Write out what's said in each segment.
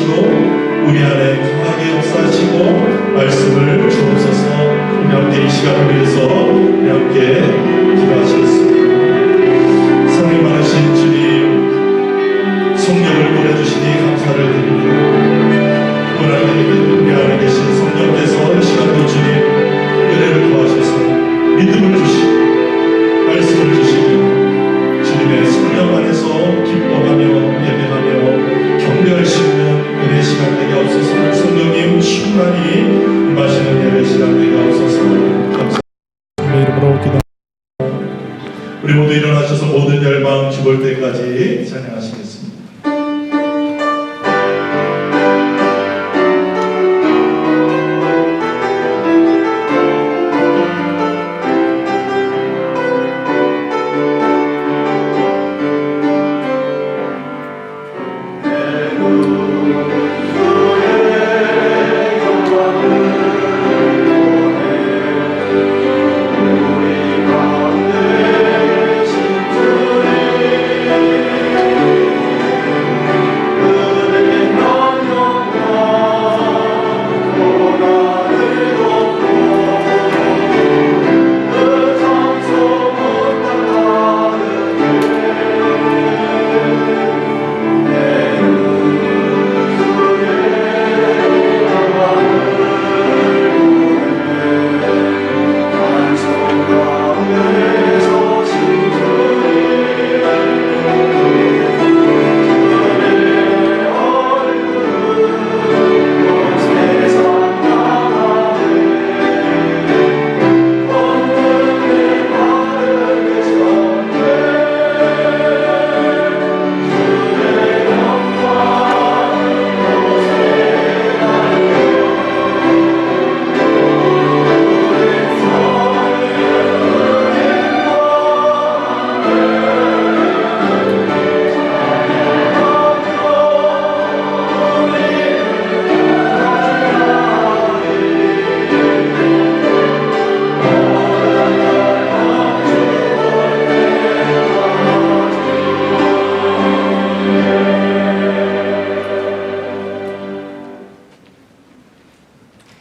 주시고 우리 안에 강하게 역사하시고 말씀을 주옵소서. 우리 함께 이 시간을 위해서 우리 함께 기도하시겠습니다. 사랑이 많으신 주님, 성령을 보내주시니 감사를 드립니다. 우리 안에 계신 성령께서 이 시간도 주님 은혜를 더하셔서 믿음을 주시고 말씀을 주시고 주님의 성령 안에서 기뻐하며 예배하며 경배할 수 있는 은혜 시간 되게 없어서 성령님 충만히 임하시는 예배 시간 되게 없어서 감사합니다. 이름으로 기도. 우리 모두 일어나셔서 모든 열방 죽을 때까지 찬양하시겠습니다.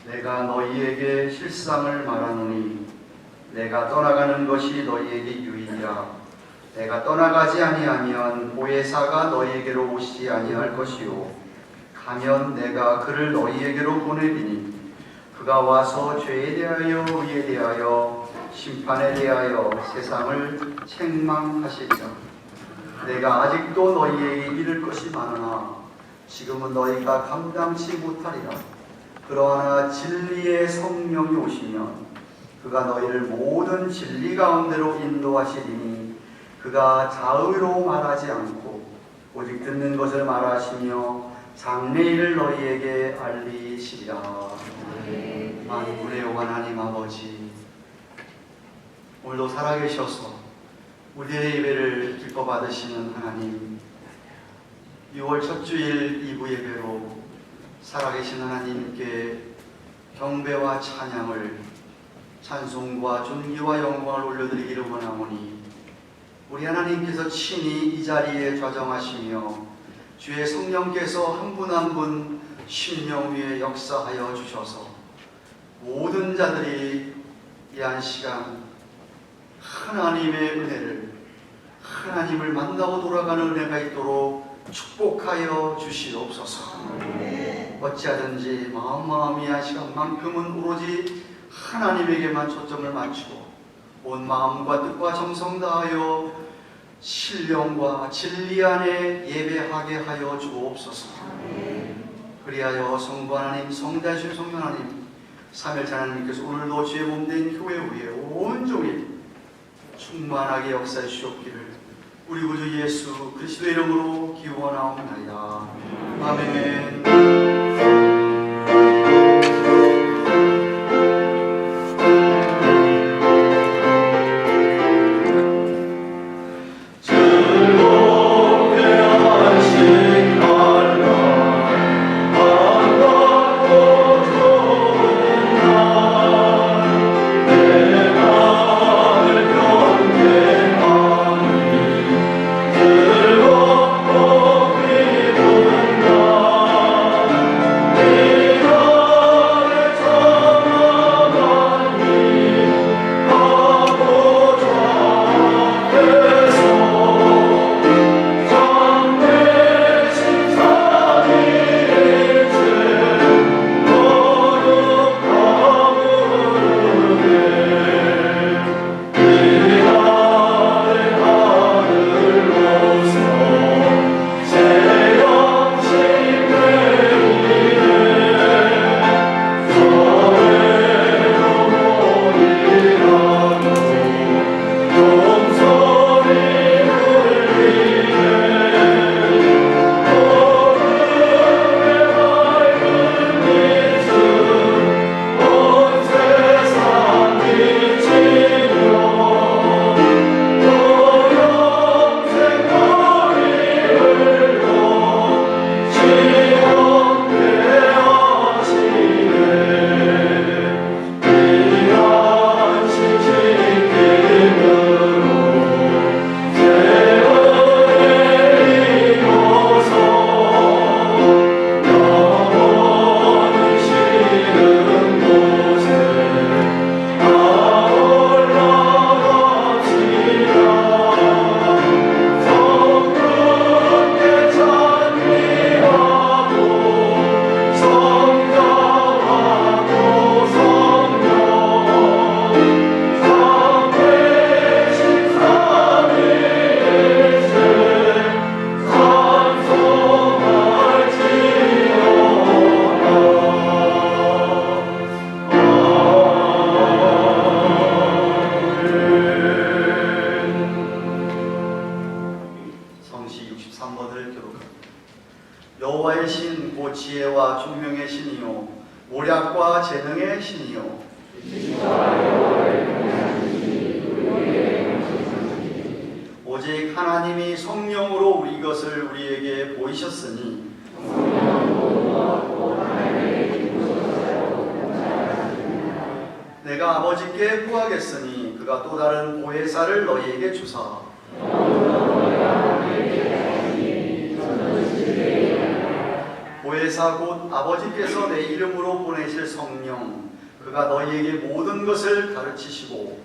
내가 너희에게 실상을 말하노니 내가 떠나가는 것이 너희에게 유익이라. 내가 떠나가지 아니하면 보혜사가 너희에게로 오시지 아니할 것이요 가면 내가 그를 너희에게로 보내리니 그가 와서 죄에 대하여 의에 대하여 심판에 대하여 세상을 책망하시리라. 내가 아직도 너희에게 이를 것이 많으나 지금은 너희가 감당치 못하리라. 그러나 진리의 성령이 오시면 그가 너희를 모든 진리 가운데로 인도하시리니 그가 자의로 말하지 않고 오직 듣는 것을 말하시며 장래일을 너희에게 알리시리라. 만군의 여호와 하나님 아버지, 오늘도 살아계셔서 우리의 예배를 기뻐 받으시는 하나님, 6월 첫 주일 2부 예배로 살아계신 하나님께 경배와 찬양을, 찬송과 존귀와 영광을 올려드리기를 원하오니 우리 하나님께서 친히 이 자리에 좌정하시며 주의 성령께서 한 분 한 분 심령 위에 역사하여 주셔서 모든 자들이 이 한 시간 하나님의 은혜를, 하나님을 만나고 돌아가는 은혜가 있도록 축복하여 주시옵소서. 어찌하든지 마음이 한 시간만큼은 오로지 하나님에게만 초점을 맞추고 온 마음과 뜻과 정성 다하여 신령과 진리 안에 예배하게 하여 주옵소서. 그리하여 성부 하나님, 성자신 성령 하나님, 삼일째 하나님께서 오늘도 주의 몸된 교회 위에 온종일 충만하게 역사해 주시옵기를 우리 구주 예수 그리스도의 이름으로 기원하옵나이다. 아멘. 즐겁고 기쁜 날 여호와의 신, 곧 지혜와 총명의 신이요 모략과 재능의 신이요 오직 하나님이 성령으로 우리 것을 우리에게 보이셨으니 내가 아버지께 구하겠으니 그가 또 다른 보혜사를 너희에게 주사 보혜사 곧 아버지께서 내 이름으로 보내실 성령 그가 너희에게 모든 것을 가르치시고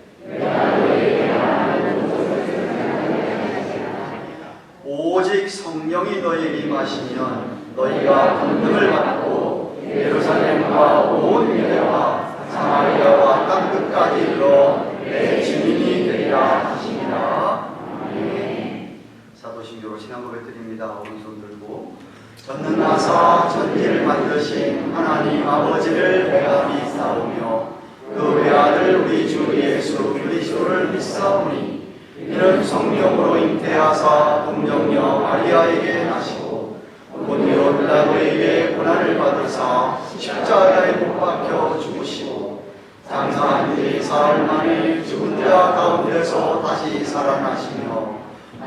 오직 성령이 너희에게 임하시면 너희가 권능을 받고 예루살렘과 온 유대와 사마리아와 땅 끝까지 이르러 내 주민이 되리라 하시니라. 아멘. 사도신교로 신앙 고백드립니다. 오른손 들고 전능하사 천지를 만드신 하나님 아버지를 내가 믿사오며 그 외아들 우리 주 예수 그리스도를 믿사오니 이는 성령으로 잉태하사 동정녀 마리아에게 나시고 본디오 빌라도에게 고난을 받으사 십자가에 못 박혀 죽으시고 장사한 지 사흘 만에 죽은 자 가운데서 다시 살아나시며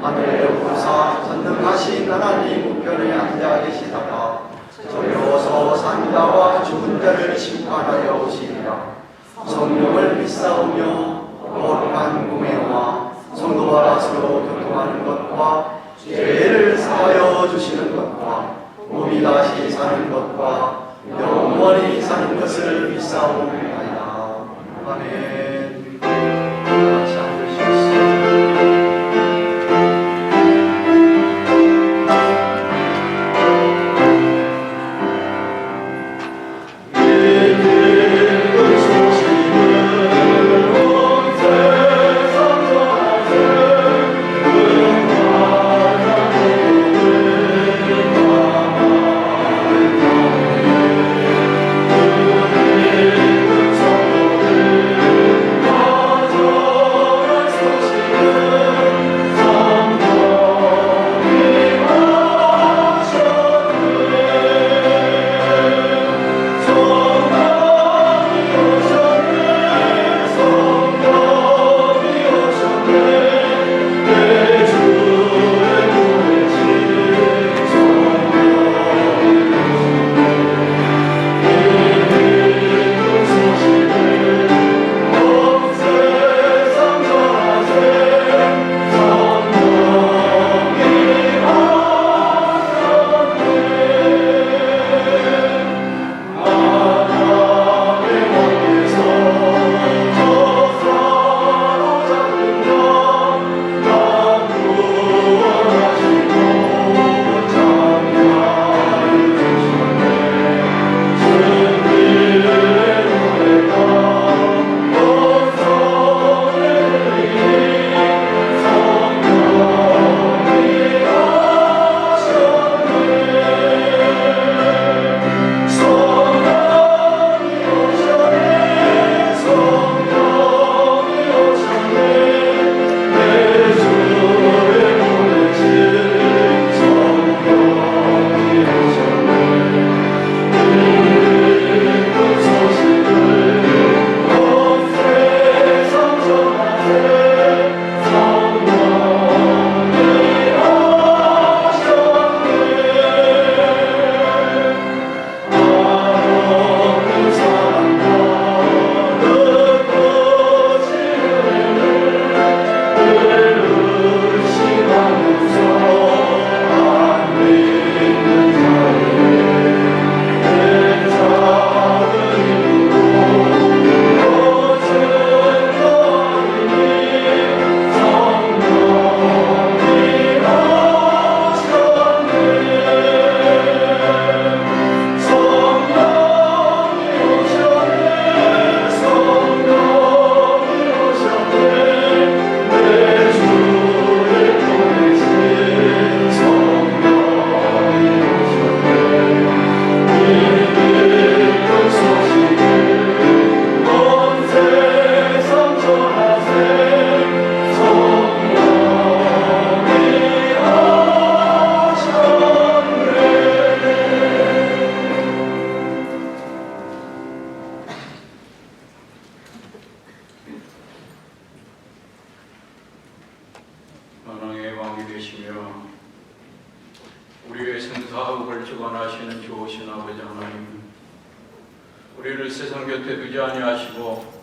하늘에 오르사 전능하신 하나님 우편에 앉아 계시다가 저리로서 산 자와 죽은 자를 심판하려 오시리라. 성령을 믿사오며 거룩한 공회와 성도와 스스로 교통하는 것과 죄를 사하여 주시는 것과 몸이 다시 사는 것과 영원히 사는 것을 믿사옵나이다. 아멘. 같이 앉으시겠습니다. 소식 좋으신 아버지 하나님, 우리를 세상 곁에 두지 아니하시고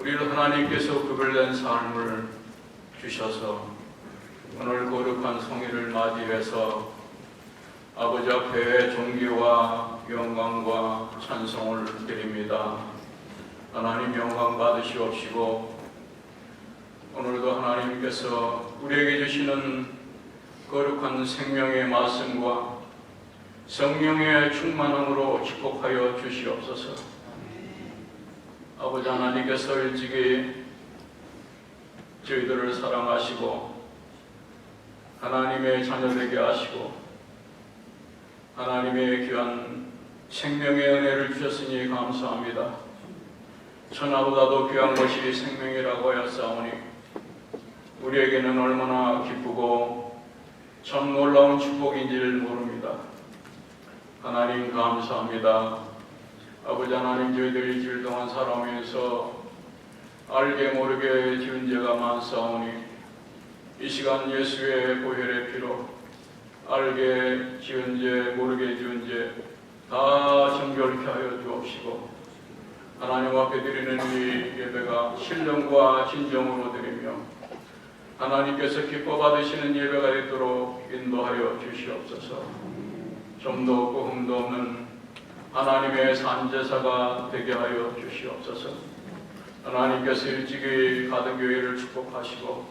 우리를 하나님께서 구별된 삶을 주셔서 오늘 거룩한 성일을 맞이해서 아버지 앞에 존귀와 영광과 찬송을 드립니다. 하나님 영광 받으시옵시고 오늘도 하나님께서 우리에게 주시는 거룩한 생명의 말씀과 성령의 충만함으로 축복하여 주시옵소서. 아버지 하나님께서 일찍이 저희들을 사랑하시고 하나님의 자녀되게 하시고 하나님의 귀한 생명의 은혜를 주셨으니 감사합니다. 천하보다도 귀한 것이 생명이라고 하였사오니 우리에게는 얼마나 기쁘고 참 놀라운 축복인지를 모릅니다. 하나님 감사합니다. 아버지 하나님, 저희들이 일주일 동안 살아오면서 알게 모르게 지은 죄가 많사오니 이 시간 예수의 보혈의 피로 알게 지은 죄 모르게 지은 죄 다 정결케 하여 주옵시고 하나님 앞에 드리는 이 예배가 신령과 진정으로 드리며 하나님께서 기뻐 받으시는 예배가 되도록 인도하여 주시옵소서. 좀도 없고 흠도 없는 하나님의 산제사가 되게 하여 주시옵소서. 하나님께서 일찍이 가든교회를 축복하시고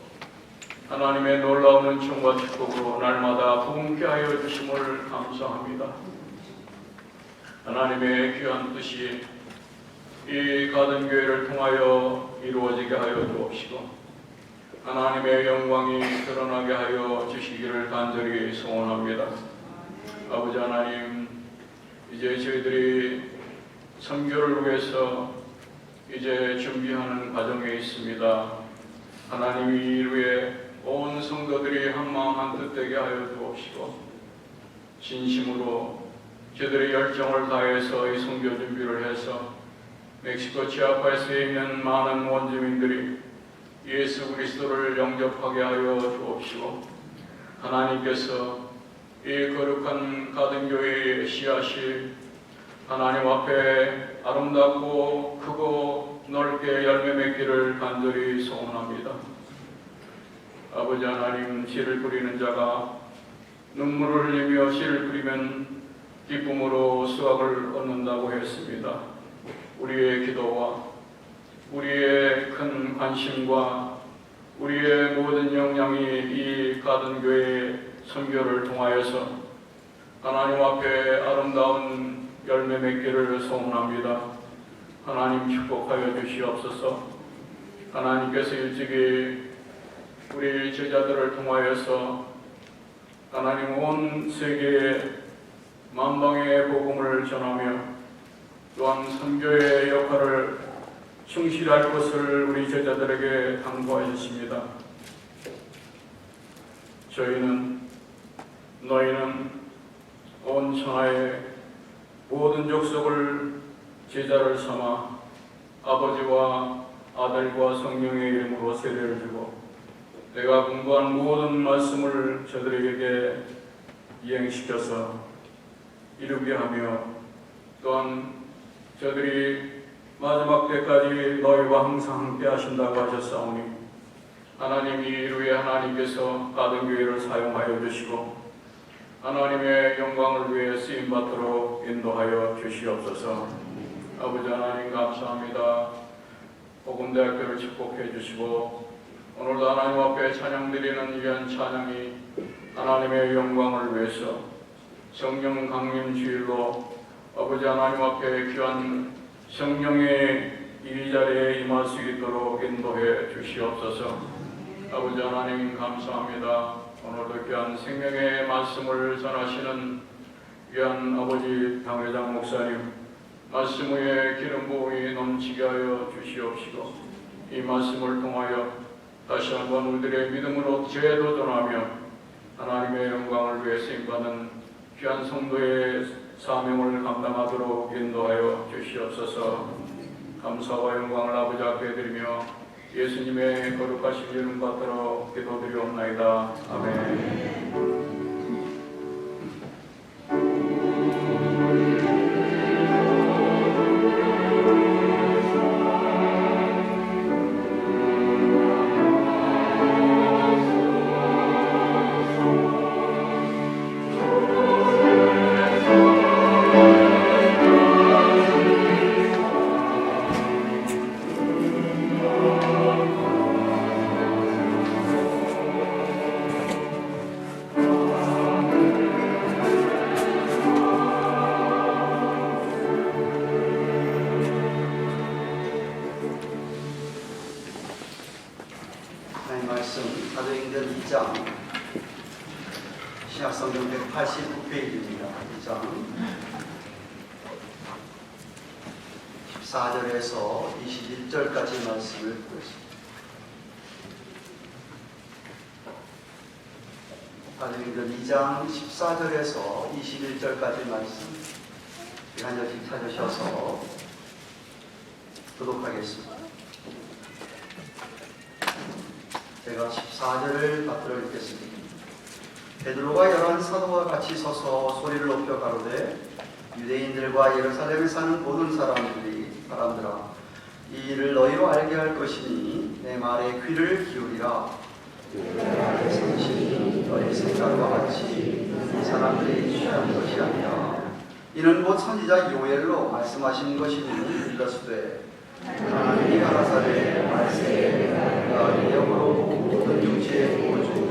하나님의 놀라운 은총과 축복으로 날마다 부흥케 하여 주심을 감사합니다. 하나님의 귀한 뜻이 이 가든교회를 통하여 이루어지게 하여 주옵시고 하나님의 영광이 드러나게 하여 주시기를 간절히 소원합니다. 아버지 하나님, 이제 저희들이 선교를 위해서 이제 준비하는 과정에 있습니다. 하나님 이 위에 온 성도들이 한마음 한뜻 되게 하여 주옵시고 진심으로 저들의 열정을 다해서 이 선교 준비를 해서 멕시코 치아파에서 있는 많은 원주민들이 예수 그리스도를 영접하게 하여 주옵시고 하나님께서 이 거룩한 가든교회의 씨앗이 하나님 앞에 아름답고 크고 넓게 열매 맺기를 간절히 소원합니다. 아버지 하나님, 씨를 뿌리는 자가 눈물을 흘리며 씨를 뿌리면 기쁨으로 수확을 얻는다고 했습니다. 우리의 기도와 우리의 큰 관심과 우리의 모든 역량이 이 가든교회의 선교를 통하여서 하나님 앞에 아름다운 열매 맺기를 소원합니다. 하나님 축복하여 주시옵소서. 하나님께서 일찍이 우리 제자들을 통하여서 하나님 온 세계에 만방의 복음을 전하며 또한 선교의 역할을 충실할 것을 우리 제자들에게 당부하셨습니다. 너희는 온 천하의 모든 족속을 제자를 삼아 아버지와 아들과 성령의 이름으로 세례를 주고 내가 공부한 모든 말씀을 저들에게 이행시켜서 이루게 하며 또한 저들이 마지막 때까지 너희와 항상 함께 하신다고 하셨사오니 하나님이 이루에 하나님께서 가든교회를 사용하여 주시고 하나님의 영광을 위해 쓰임받도록 인도하여 주시옵소서. 아버지 하나님 감사합니다. 복음대학교를 축복해 주시고 오늘도 하나님 앞에 찬양드리는 귀한 찬양이 하나님의 영광을 위해서 성령 강림 주일로 아버지 하나님 앞에 귀한 성령의 이 자리에 임할 수 있도록 인도해 주시옵소서. 아버지 하나님 감사합니다. 오늘도 귀한 생명의 말씀을 전하시는 귀한 아버지 당회장 목사님 말씀 위에 기름 부음이 넘치게 하여 주시옵시고 이 말씀을 통하여 다시 한번 우리들의 믿음으로 재도전하며 하나님의 영광을 위해 쓰임받는 귀한 성도의 사명을 감당하도록 인도하여 주시옵소서. 감사와 영광을 아버지 앞에 드리며 예수님의 거룩하신 이름 받들어 기도드리옵나이다. 아멘. 14절에서 21절까지 말씀을 보겠습니다. 사도행전 2장 14절에서 21절까지 말씀 한 절씩 찾으셔서 교독하겠습니다. 제가 14절을 받들어 읽겠습니다. 베드로가 열한 사도와 같이 서서 소리를 높여 가로되 유대인들과 예루살렘에 사는 모든 사람들아 이 일을 너희로 알게 할 것이니 내 말에 귀를 기울이라. 상식이 너희 생각과 같이 이 사람들이 취한 것이 아니라 이는 곧 선지자 요엘로 말씀하신 것이니 이것으되 하나님이 가라사대 말세에 내가 네 영으로 모든 육체에 부어주니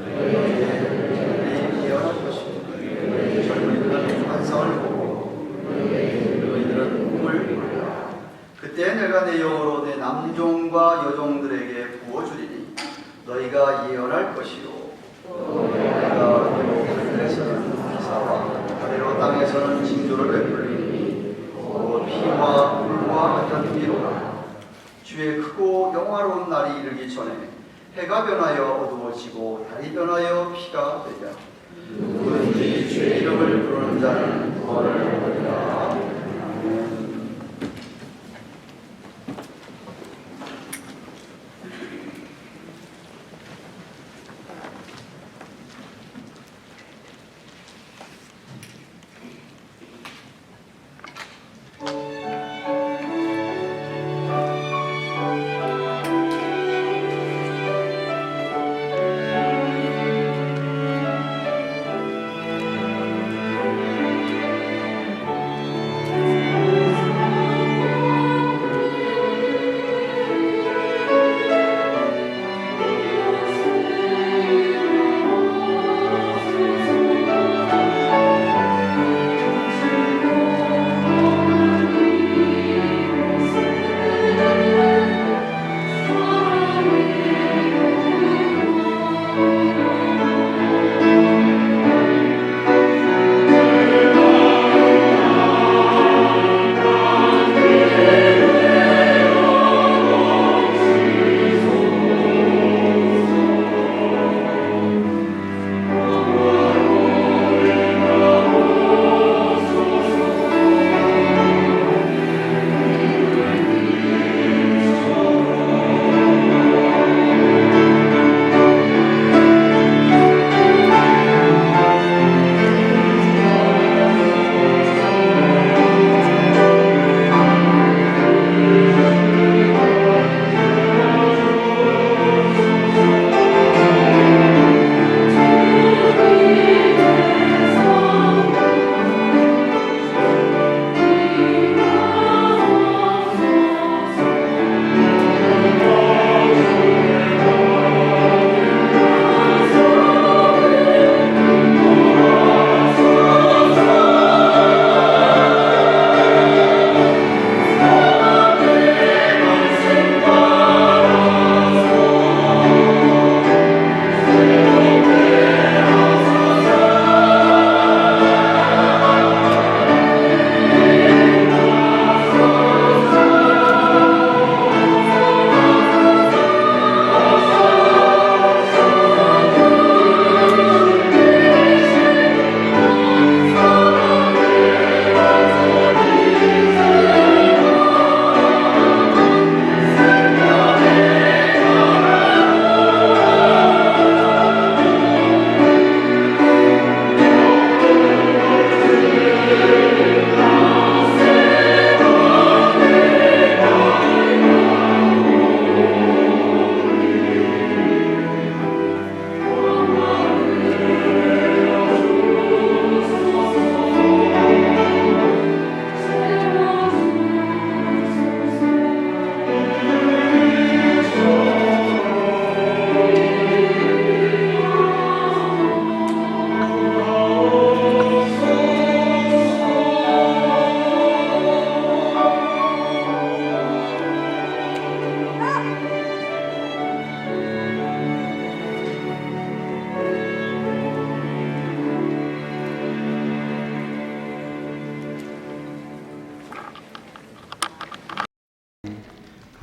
너희에게 예언할 것이니 젊은이들은 환상을 보고 너희들은 꿈을 꾸리라. 그때 내가 내 영으로 내 남종과 여종들에게 부어주리니 너희가 예언할 것이요 내가 하늘에서는 기사와 아래로 땅에서는 징조를 베풀리니 곧 피와 물과 같은 비로라. 주의 크고 영화로운 날이 이르기 전에 해가 변하여 어두워지고 달이 변하여 피가 되랴. 누구든지 주의 이름을 부르는 자는 구원을 얻으리라. 아멘.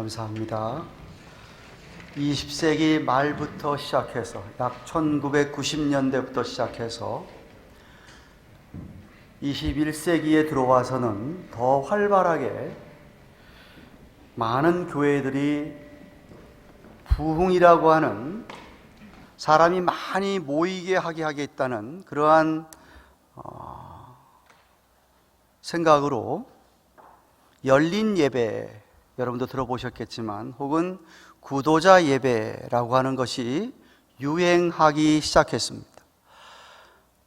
감사합니다. 20세기 말부터 시작해서 약 1990년대부터 시작해서 21세기에 들어와서는 더 활발하게 많은 교회들이 부흥이라고 하는 사람이 많이 모이게 하게 하겠다는 그러한 생각으로 열린 예배, 여러분도 들어보셨겠지만 혹은 구도자 예배라고 하는 것이 유행하기 시작했습니다.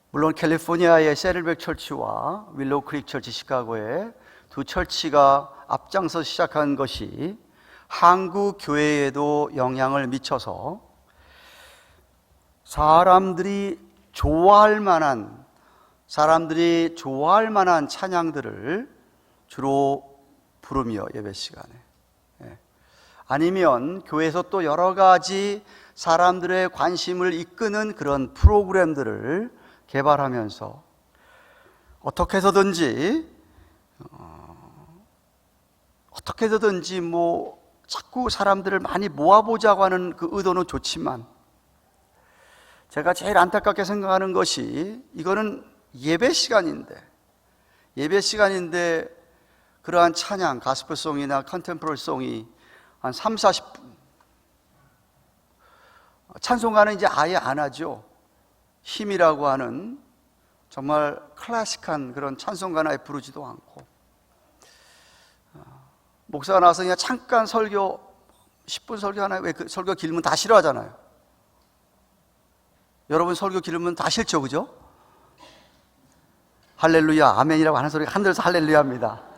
물론 캘리포니아의 세를백 철치와 윌로우 크릭 철치 시카고의 두 철치가 앞장서 시작한 것이 한국 교회에도 영향을 미쳐서 사람들이 좋아할 만한 찬양들을 주로 부르며 예배 시간에, 아니면 교회에서 또 여러 가지 사람들의 관심을 이끄는 그런 프로그램들을 개발하면서 어떻게 해서든지 자꾸 사람들을 많이 모아보자고 하는 그 의도는 좋지만, 제가 제일 안타깝게 생각하는 것이 이거는 예배 시간인데 그러한 찬양, 가스펠송이나 컨템포러리송이 한 3, 40분, 찬송가는 이제 아예 안 하죠. 힘이라고 하는 정말 클래식한 그런 찬송가나 부르지도 않고, 목사가 나와서 그냥 잠깐 설교 10분 설교 하나요? 왜 그 설교 길면 다 싫어하잖아요. 여러분 설교 길면 다 싫죠, 그죠? 할렐루야, 아멘이라고 하는 소리가 하늘에서 할렐루야입니다.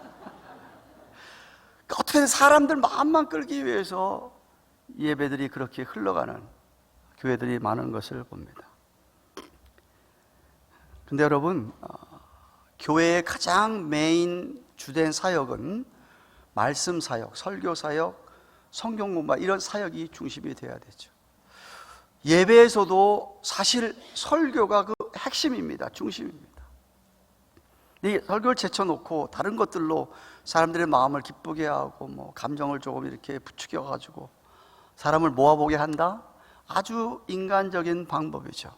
어떻게든 사람들 마음만 끌기 위해서 예배들이 그렇게 흘러가는 교회들이 많은 것을 봅니다. 근데 여러분, 교회의 가장 메인 주된 사역은 말씀 사역, 설교 사역, 성경 공부, 이런 사역이 중심이 되어야 되죠. 예배에서도 사실 설교가 그 핵심입니다. 중심입니다. 이 설교를 제쳐놓고 다른 것들로 사람들의 마음을 기쁘게 하고 감정을 조금 이렇게 부추겨 가지고 사람을 모아보게 한다? 아주 인간적인 방법이죠.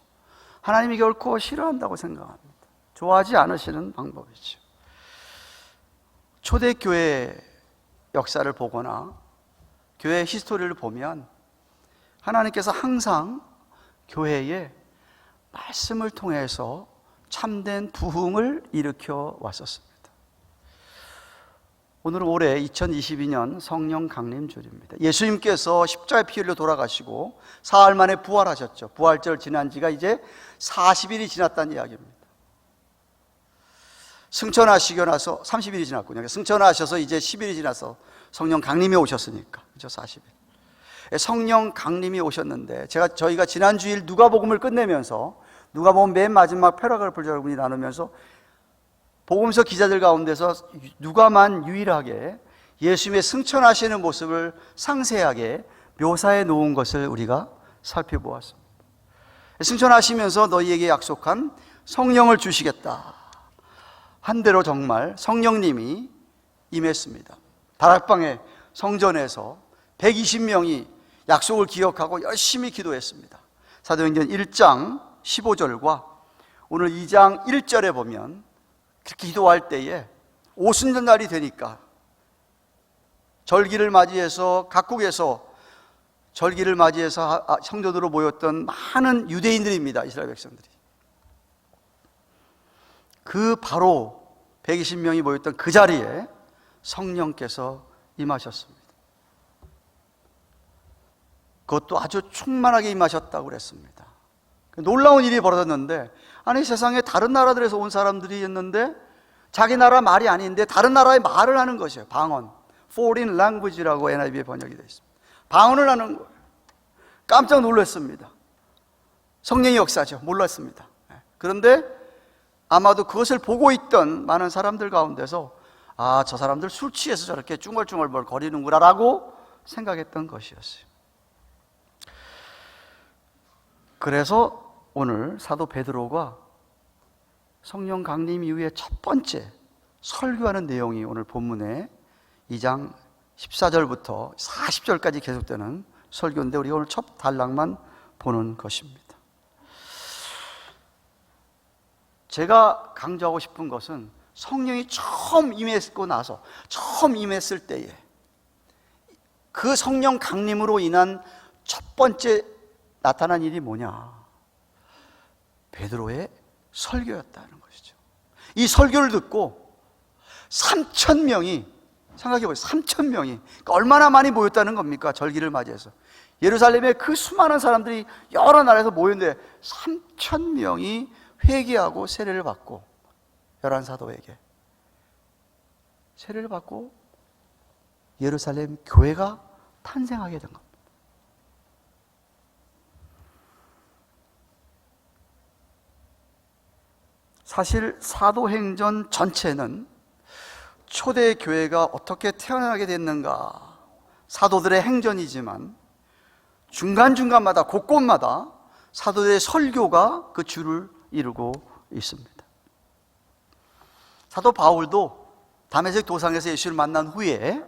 하나님이 결코 싫어한다고 생각합니다. 좋아하지 않으시는 방법이죠. 초대교회 역사를 보거나 교회 히스토리를 보면 하나님께서 항상 교회에 말씀을 통해서 참된 부흥을 일으켜 왔었습니다. 오늘은 올해 2022년 성령 강림주일입니다. 예수님께서 십자가에 피 흘려 돌아가시고 사흘 만에 부활하셨죠. 부활절 지난 지가 이제 40일이 지났다는 이야기입니다. 승천하시고 나서 30일이 지났군요. 승천하셔서 이제 10일이 지나서 성령 강림이 오셨으니까, 그죠? 40일. 성령 강림이 오셨는데, 저희가 지난 주일 누가복음을 끝내면서 누가복음 맨 마지막 패러그래프를 여러분이 나누면서 복음서 기자들 가운데서 누가만 유일하게 예수님의 승천하시는 모습을 상세하게 묘사해 놓은 것을 우리가 살펴보았습니다. 승천하시면서 너희에게 약속한 성령을 주시겠다 한 대로 정말 성령님이 임했습니다. 다락방의 성전에서 120명이 약속을 기억하고 열심히 기도했습니다. 사도행전 1장 15절과 오늘 2장 1절에 보면 그렇게 기도할 때에 오순절날이 되니까 절기를 맞이해서 각국에서 절기를 맞이해서 성도들로 모였던 많은 유대인들입니다. 이스라엘 백성들이. 그 바로 120명이 모였던 그 자리에 성령께서 임하셨습니다. 그것도 아주 충만하게 임하셨다고 그랬습니다. 놀라운 일이 벌어졌는데, 아니 세상에 다른 나라들에서 온 사람들이었는데 자기 나라 말이 아닌데 다른 나라의 말을 하는 것이에요. 방언, foreign language라고 NIV에 번역이 되어 있습니다. 방언을 하는 거예요. 깜짝 놀랐습니다. 성령의 역사죠. 몰랐습니다. 그런데 아마도 그것을 보고 있던 많은 사람들 가운데서 저 사람들 술 취해서 저렇게 쭝얼쭝얼 뭘 거리는구나 라고 생각했던 것이었어요. 그래서 오늘 사도 베드로가 성령 강림 이후에 첫 번째 설교하는 내용이 오늘 본문의 2장 14절부터 40절까지 계속되는 설교인데 우리가 오늘 첫 단락만 보는 것입니다. 제가 강조하고 싶은 것은 성령이 처음 임했을 때에 그 성령 강림으로 인한 첫 번째 나타난 일이 뭐냐? 베드로의 설교였다는 것이죠. 이 설교를 듣고 3,000명이, 생각해보세요. 3,000명이 그러니까 얼마나 많이 모였다는 겁니까? 절기를 맞이해서 예루살렘에 그 수많은 사람들이 여러 나라에서 모였는데 3,000명이 회개하고 세례를 받고, 열한 사도에게 세례를 받고 예루살렘 교회가 탄생하게 된 겁니다. 사실 사도행전 전체는 초대 교회가 어떻게 태어나게 됐는가, 사도들의 행전이지만 중간중간마다 곳곳마다 사도들의 설교가 그 줄을 이루고 있습니다. 사도 바울도 다메섹 도상에서 예수를 만난 후에,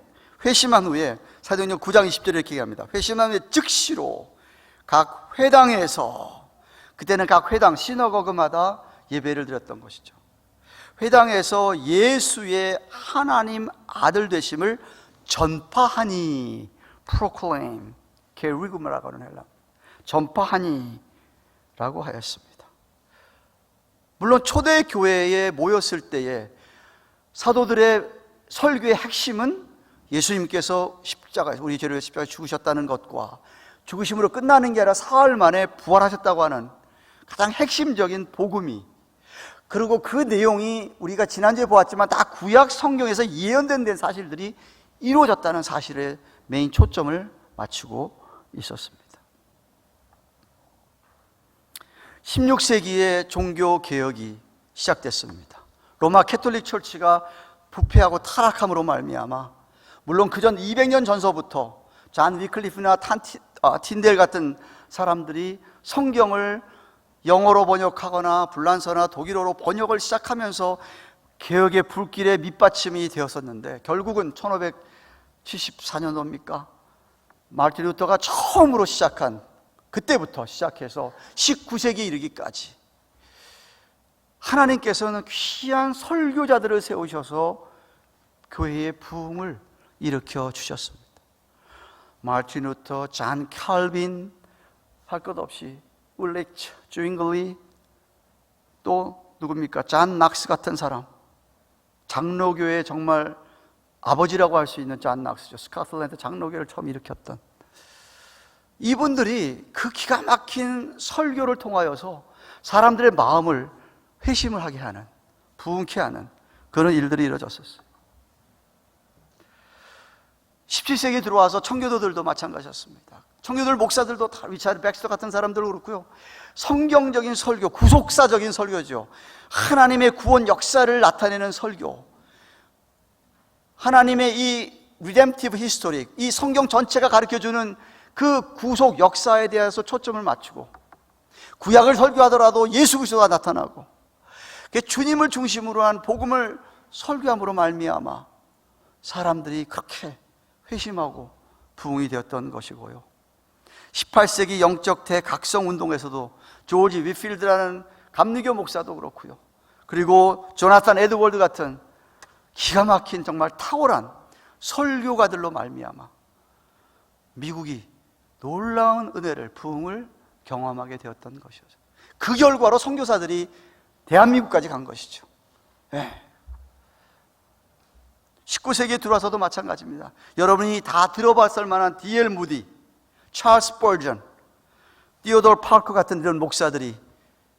회심한 후에 사도행전 9장 20절에 이렇게 얘기합니다. 회심한 후에 즉시로 각 회당에서, 그때는 각 회당 시너거그마다 예배를 드렸던 것이죠. 회당에서 예수의 하나님 아들 되심을 전파하니, proclaim, 게리그마라고 하는 헬라, 전파하니 라고 하였습니다. 물론 초대 교회에 모였을 때에 사도들의 설교의 핵심은 예수님께서 십자가에서 우리 죄를 위해 십자가에 죽으셨다는 것과 죽으심으로 끝나는 게 아니라 사흘 만에 부활하셨다고 하는 가장 핵심적인 복음이, 그리고 그 내용이 우리가 지난주에 보았지만 다 구약 성경에서 예언된 사실들이 이루어졌다는 사실에 메인 초점을 맞추고 있었습니다. 16세기에 종교 개혁이 시작됐습니다. 로마 캐톨릭 철치가 부패하고 타락함으로 말미암아, 물론 그전 200년 전서부터 잔 위클리프나 틴델 같은 사람들이 성경을 영어로 번역하거나 불란서나 독일어로 번역을 시작하면서 개혁의 불길에 밑받침이 되었었는데, 결국은 1574년도입니까? 마르틴 루터가 처음으로 시작한, 그때부터 시작해서 19세기에 이르기까지 하나님께서는 귀한 설교자들을 세우셔서 교회의 부흥을 일으켜 주셨습니다. 마르틴 루터, 잔 칼빈, 할 것 없이 울리치, 주잉글리, 또 누굽니까? 잔 낙스 같은 사람, 장로교의 정말 아버지라고 할 수 있는 잔 낙스죠. 스코틀랜드 장로교를 처음 일으켰던 이분들이 그 기가 막힌 설교를 통하여서 사람들의 마음을 회심을 하게 하는, 부흥케 하는 그런 일들이 이루어졌었어요. 17세기에 들어와서 청교도들도 마찬가지였습니다. 청교도들 목사들도 다 리차드 백스터 같은 사람들도 그렇고요. 성경적인 설교, 구속사적인 설교죠. 하나님의 구원 역사를 나타내는 설교, 하나님의 이 redemptive history, 이 성경 전체가 가르쳐주는 그 구속 역사에 대해서 초점을 맞추고, 구약을 설교하더라도 예수 그리스도가 나타나고, 주님을 중심으로 한 복음을 설교함으로 말미암아 사람들이 그렇게 회심하고 부흥이 되었던 것이고요. 18세기 영적 대각성 운동에서도 조지 위필드라는 감리교 목사도 그렇고요, 그리고 조나탄 에드월드 같은 기가 막힌 정말 탁월한 설교가들로 말미암아 미국이 놀라운 은혜를, 부흥을 경험하게 되었던 것이죠. 그 결과로 선교사들이 대한민국까지 간 것이죠. 19세기에 들어와서도 마찬가지입니다. 여러분이 다 들어봤을 만한 D.L. 무디, 찰스 스펄전, 디오돌 파커 같은 이런 목사들이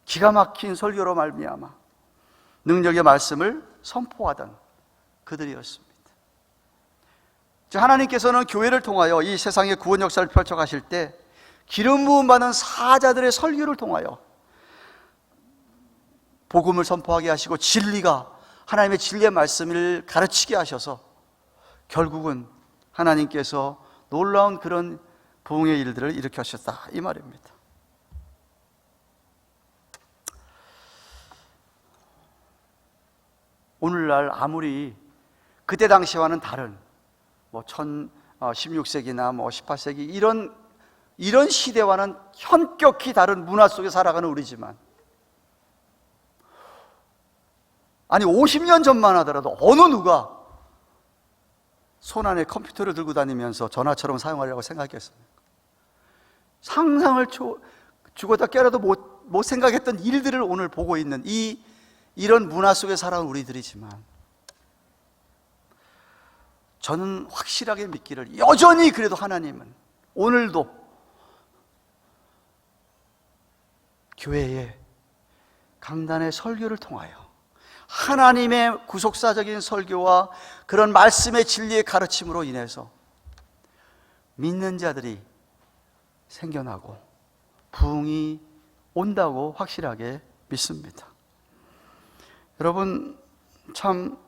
기가 막힌 설교로 말미암아 능력의 말씀을 선포하던 그들이었습니다. 하나님께서는 교회를 통하여 이 세상의 구원 역사를 펼쳐가실 때 기름 부음 받은 사자들의 설교를 통하여 복음을 선포하게 하시고, 진리가, 하나님의 진리의 말씀을 가르치게 하셔서 결국은 하나님께서 놀라운 그런 부흥의 일들을 일으키셨다, 이 말입니다. 오늘날 아무리 그때 당시와는 다른 뭐 16세기나 뭐 18세기 이런 시대와는 현격히 다른 문화 속에 살아가는 우리지만, 아니 50년 전만 하더라도 어느 누가 손안에 컴퓨터를 들고 다니면서 전화처럼 사용하려고 생각했습니까? 상상을 죽어다 깨라도 못 생각했던 일들을 오늘 보고 있는 이런 문화 속에 살아온 우리들이지만, 저는 확실하게 믿기를, 여전히 그래도 하나님은 오늘도 교회에 강단의 설교를 통하여 하나님의 구속사적인 설교와 그런 말씀의 진리의 가르침으로 인해서 믿는 자들이 생겨나고 부흥이 온다고 확실하게 믿습니다. 여러분, 참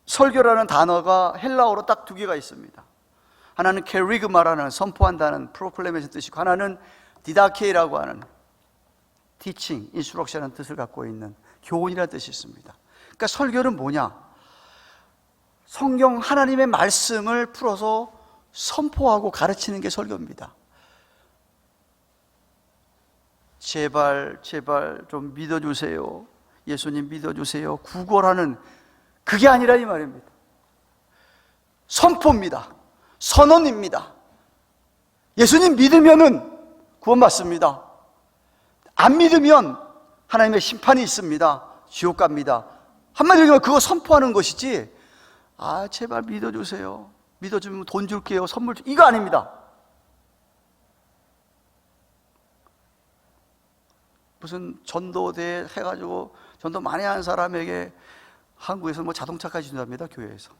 설교라는 단어가 헬라어로 딱 두 개가 있습니다. 하나는 케리그마라는 선포한다는 프로클레메이션 뜻이고, 하나는 디다케이라고 하는 teaching, instruction이라는 뜻을 갖고 있는 교훈이라는 뜻이 있습니다. 그러니까 설교는 뭐냐? 성경 하나님의 말씀을 풀어서 선포하고 가르치는 게 설교입니다. 제발 좀 믿어주세요, 예수님 믿어주세요, 구걸하는 그게 아니라 이 말입니다. 선포입니다. 선언입니다. 예수님 믿으면은 구원받습니다. 안 믿으면 하나님의 심판이 있습니다. 지옥 갑니다. 한마디로 얘기하면 그거 선포하는 것이지, 제발 믿어주세요, 믿어주면 돈 줄게요, 선물 줄게요, 이거 아닙니다. 무슨 전도대 해가지고 전도 많이 하는 사람에게 한국에서 뭐 자동차까지 준답니다. 교회에서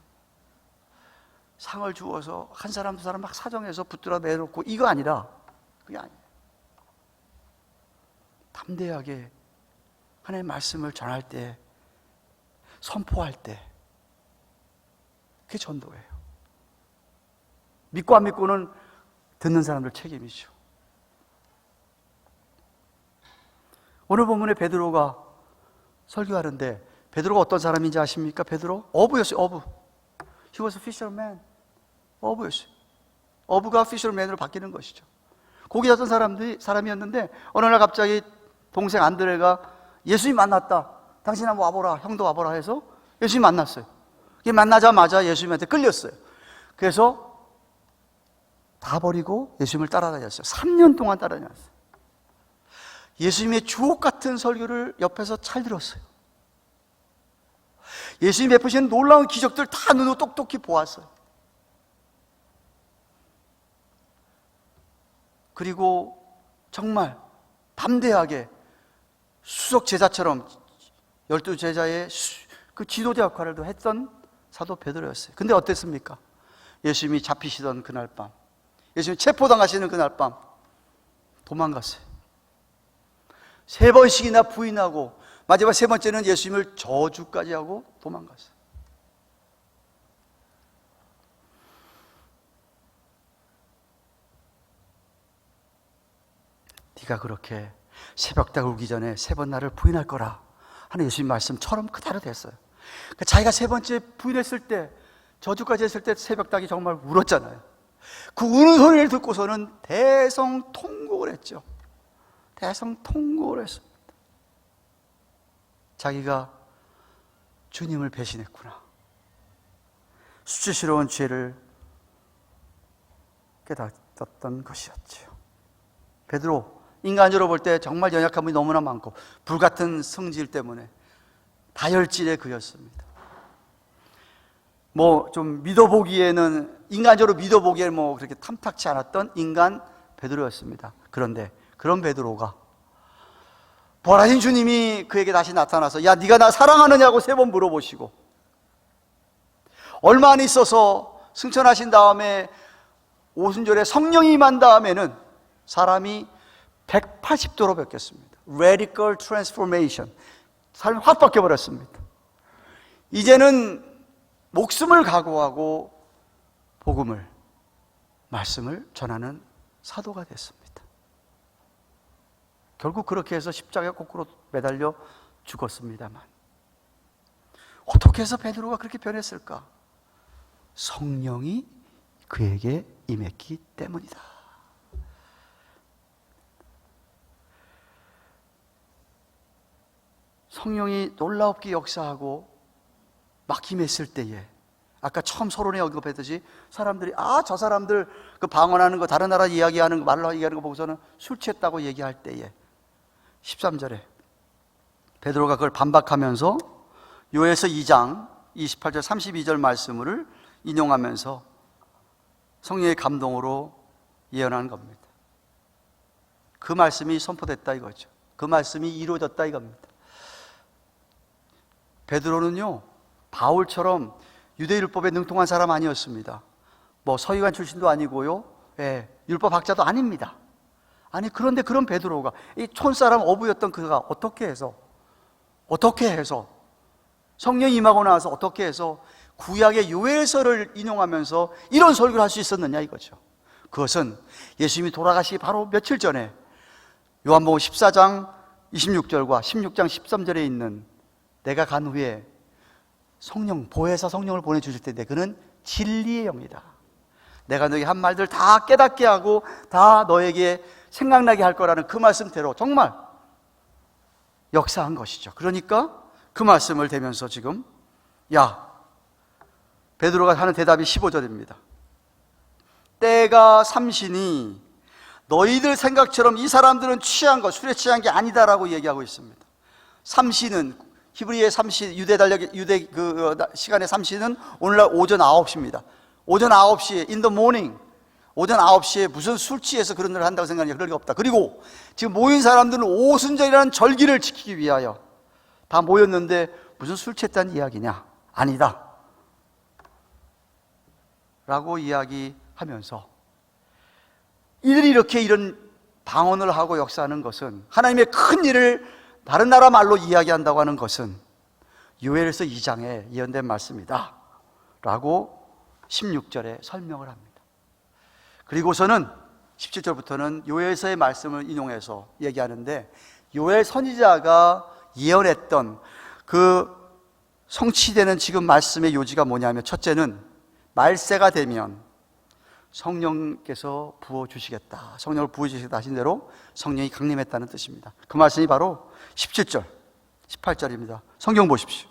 상을 주어서 한 사람 두 사람 막 사정해서 붙들어 내놓고, 이거 아니라, 그게 아니에요. 담대하게 하나님의 말씀을 전할 때, 선포할 때, 그게 전도예요. 믿고 안 믿고는 듣는 사람들 책임이죠. 오늘 본문에 베드로가 설교하는데, 베드로가 어떤 사람인지 아십니까? 베드로? 어부였어요. 어부. He was a fisherman. 어부였어요. 어부가 fisherman으로 바뀌는 것이죠. 고기 잡던 사람이었는데, 어느 날 갑자기 동생 안드레가 예수님 만났다, 당신 한번 와보라, 형도 와보라 해서 예수님 만났어요. 만나자마자 예수님한테 끌렸어요. 그래서 다 버리고 예수님을 따라다녔어요. 3년 동안 따라다녔어요. 예수님의 주옥 같은 설교를 옆에서 잘 들었어요. 예수님이 베푸시는 놀라운 기적들 다 눈으로 똑똑히 보았어요. 그리고 정말 담대하게 수석 제자처럼 12제자의 그 지도자 역할을 했던 사도 베드로였어요. 근데 어땠습니까? 예수님이 잡히시던 그날 밤, 예수님이 체포당하시는 그날 밤 도망갔어요. 3번씩이나 부인하고, 마지막 3번째는 예수님을 저주까지 하고 도망갔어요. 네가 그렇게 새벽닭 울기 전에 3번 나를 부인할 거라 하는 예수님 말씀처럼 그대로 됐어요. 그러니까 자기가 3번째 부인했을 때, 저주까지 했을 때 새벽닭이 정말 울었잖아요. 그 우는 소리를 듣고서는 대성통곡을 했죠. 대성통곡을 했습니다. 자기가 주님을 배신했구나, 수치스러운 죄를 깨닫던 것이었죠. 베드로, 인간적으로 볼 때 정말 연약함이 너무나 많고 불같은 성질 때문에 다혈질의 그였습니다. 뭐 좀 믿어보기에는, 인간적으로 믿어보기에는 뭐 그렇게 탐탁치 않았던 인간 베드로였습니다. 그런데 그런 베드로가 부활하신 주님이 그에게 다시 나타나서, 야, 네가 나 사랑하느냐고 3번 물어보시고, 얼마 안 있어서 승천하신 다음에 오순절에 성령이 임한 다음에는 사람이 180도로 바뀌었습니다. Radical transformation. 사람이 확 바뀌어버렸습니다. 이제는 목숨을 각오하고 복음을, 말씀을 전하는 사도가 됐습니다. 결국 그렇게 해서 십자가에 거꾸로 매달려 죽었습니다만, 어떻게 해서 베드로가 그렇게 변했을까? 성령이 그에게 임했기 때문이다. 성령이 놀랍게 역사하고 막 임했을 때에, 아까 처음 서론에 언급했듯이 사람들이 저 사람들 그 방언하는 거, 다른 나라 이야기하는 거, 말로 얘기하는 거 보고서는 술 취했다고 얘기할 때에 13절에 베드로가 그걸 반박하면서 요엘서 2장 28절 32절 말씀을 인용하면서 성령의 감동으로 예언하는 겁니다. 그 말씀이 선포됐다 이거죠. 그 말씀이 이루어졌다 이겁니다. 베드로는요, 바울처럼 유대율법에 능통한 사람 아니었습니다. 뭐 서기관 출신도 아니고요, 율법학자도 아닙니다. 아니, 그런데 그런 베드로가, 이 촌사람 어부였던 그가 어떻게 해서 성령이 임하고 나서 어떻게 해서 구약의 요엘서를 인용하면서 이런 설교를 할 수 있었느냐 이거죠. 그것은 예수님이 돌아가시기 바로 며칠 전에 요한복음 14장 26절과 16장 13절에 있는 내가 간 후에 보혜사 성령을 보내주실 텐데 그는 진리의 영이다. 내가 너에게 한 말들 다 깨닫게 하고 다 너에게 생각나게 할 거라는 그 말씀대로 정말 역사한 것이죠. 그러니까 그 말씀을 대면서 지금 베드로가 하는 대답이 15절입니다. 때가 삼시니 너희들 생각처럼 이 사람들은 술에 취한 게 아니다라고 얘기하고 있습니다. 삼시는 히브리의 삼시, 유대 그 시간의 삼시는 오늘날 오전 9시입니다. 오전 9시에 in the morning, 오전 9시에 무슨 술 취해서 그런 일을 한다고 생각하냐, 그럴 리 없다. 그리고 지금 모인 사람들은 오순절이라는 절기를 지키기 위하여 다 모였는데 무슨 술 취했다는 이야기냐? 아니다 라고 이야기하면서, 이들이 이렇게 이런 방언을 하고 역사하는 것은, 하나님의 큰 일을 다른 나라 말로 이야기한다고 하는 것은 요엘서 2장에 예언된 말씀이다 라고 16절에 설명을 합니다. 그리고서는 17절부터는 요엘서의 말씀을 인용해서 얘기하는데, 요엘 선지자가 예언했던 그 성취되는 지금 말씀의 요지가 뭐냐면, 첫째는 말세가 되면 성령께서 부어주시겠다, 성령을 부어주시겠다 하신 대로 성령이 강림했다는 뜻입니다. 그 말씀이 바로 17절 18절입니다 성경 보십시오.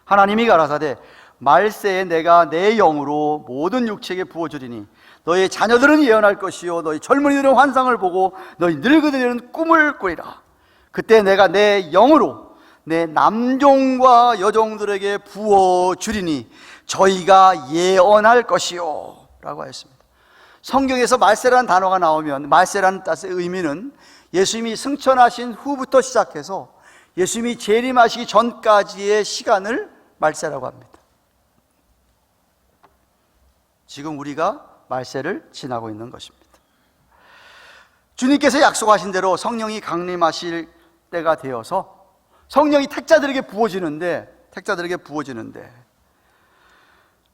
하나님이 가라사대 말세에 내가 내 영으로 모든 육체에게 부어주리니 너희 자녀들은 예언할 것이요 너희 젊은이들은 환상을 보고 너희 늙은이들은 꿈을 꾸리라. 그때 내가 내 영으로 내 남종과 여종들에게 부어주리니 저희가 예언할 것이요 라고 하였습니다. 성경에서 말세라는 단어가 나오면, 말세라는 뜻의 의미는 예수님이 승천하신 후부터 시작해서 예수님이 재림하시기 전까지의 시간을 말세라고 합니다. 지금 우리가 말세를 지나고 있는 것입니다. 주님께서 약속하신 대로 성령이 강림하실 때가 되어서 성령이 택자들에게 부어지는데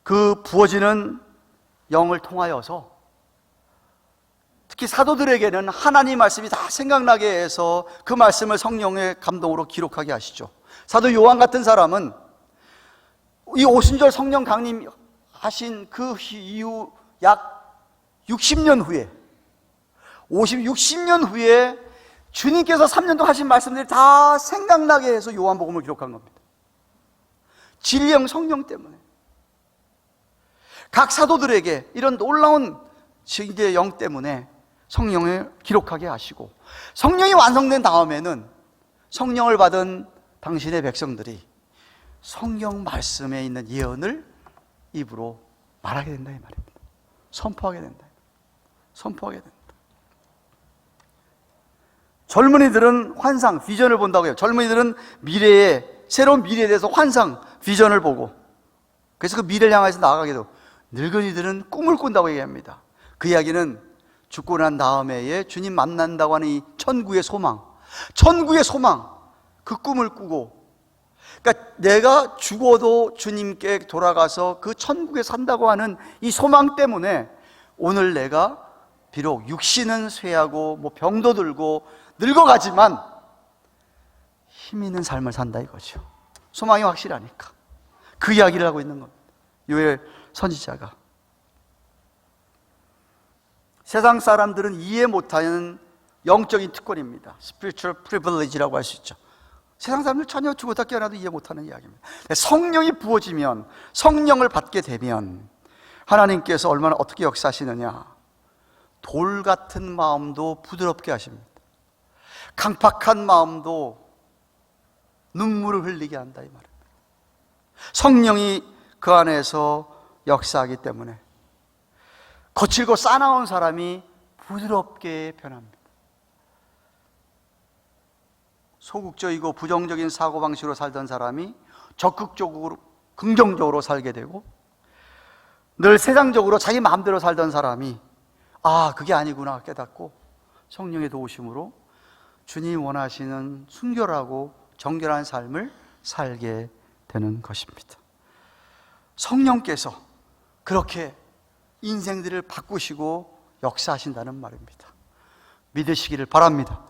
그 부어지는 영을 통하여서 특히 사도들에게는 하나님 말씀이 다 생각나게 해서 그 말씀을 성령의 감동으로 기록하게 하시죠. 사도 요한 같은 사람은 이 오순절 성령 강림하신 그 이후 약 60년 후에 60년 후에 주님께서 3년 동안 하신 말씀들이 다 생각나게 해서 요한복음을 기록한 겁니다. 진리형 성령 때문에 각 사도들에게 이런 놀라운 진리의 영 때문에 성령을 기록하게 하시고, 성령이 완성된 다음에는 성령을 받은 당신의 백성들이 성경 말씀에 있는 예언을 입으로 말하게 된다 이 말입니다. 선포하게 된다. 젊은이들은 환상, 비전을 본다고 해요. 젊은이들은 새로운 미래에 대해서 환상, 비전을 보고, 그래서 그 미래를 향해서 나아가게도, 늙은이들은 꿈을 꾼다고 얘기합니다. 그 이야기는 죽고 난 다음에 주님 만난다고 하는 이 천국의 소망, 그 꿈을 꾸고, 그러니까 내가 죽어도 주님께 돌아가서 그 천국에 산다고 하는 이 소망 때문에 오늘 내가 비록 육신은 쇠하고 병도 들고 늙어가지만 힘 있는 삶을 산다 이거죠. 소망이 확실하니까 그 이야기를 하고 있는 겁니다. 요엘 선지자가. 세상 사람들은 이해 못하는 영적인 특권입니다. spiritual privilege라고 할 수 있죠. 세상 사람들 전혀 죽었다 깨어나도 이해 못하는 이야기입니다. 성령이 부어지면, 성령을 받게 되면 하나님께서 얼마나 어떻게 역사하시느냐, 돌 같은 마음도 부드럽게 하십니다. 강팍한 마음도 눈물을 흘리게 한다, 이 말입니다. 성령이 그 안에서 역사하기 때문에 거칠고 싸나운 사람이 부드럽게 변합니다. 소극적이고 부정적인 사고방식으로 살던 사람이 적극적으로 긍정적으로 살게 되고, 늘 세상적으로 자기 마음대로 살던 사람이 아, 그게 아니구나 깨닫고 성령의 도우심으로 주님이 원하시는 순결하고 정결한 삶을 살게 되는 것입니다. 성령께서 그렇게 인생들을 바꾸시고 역사하신다는 말입니다. 믿으시기를 바랍니다.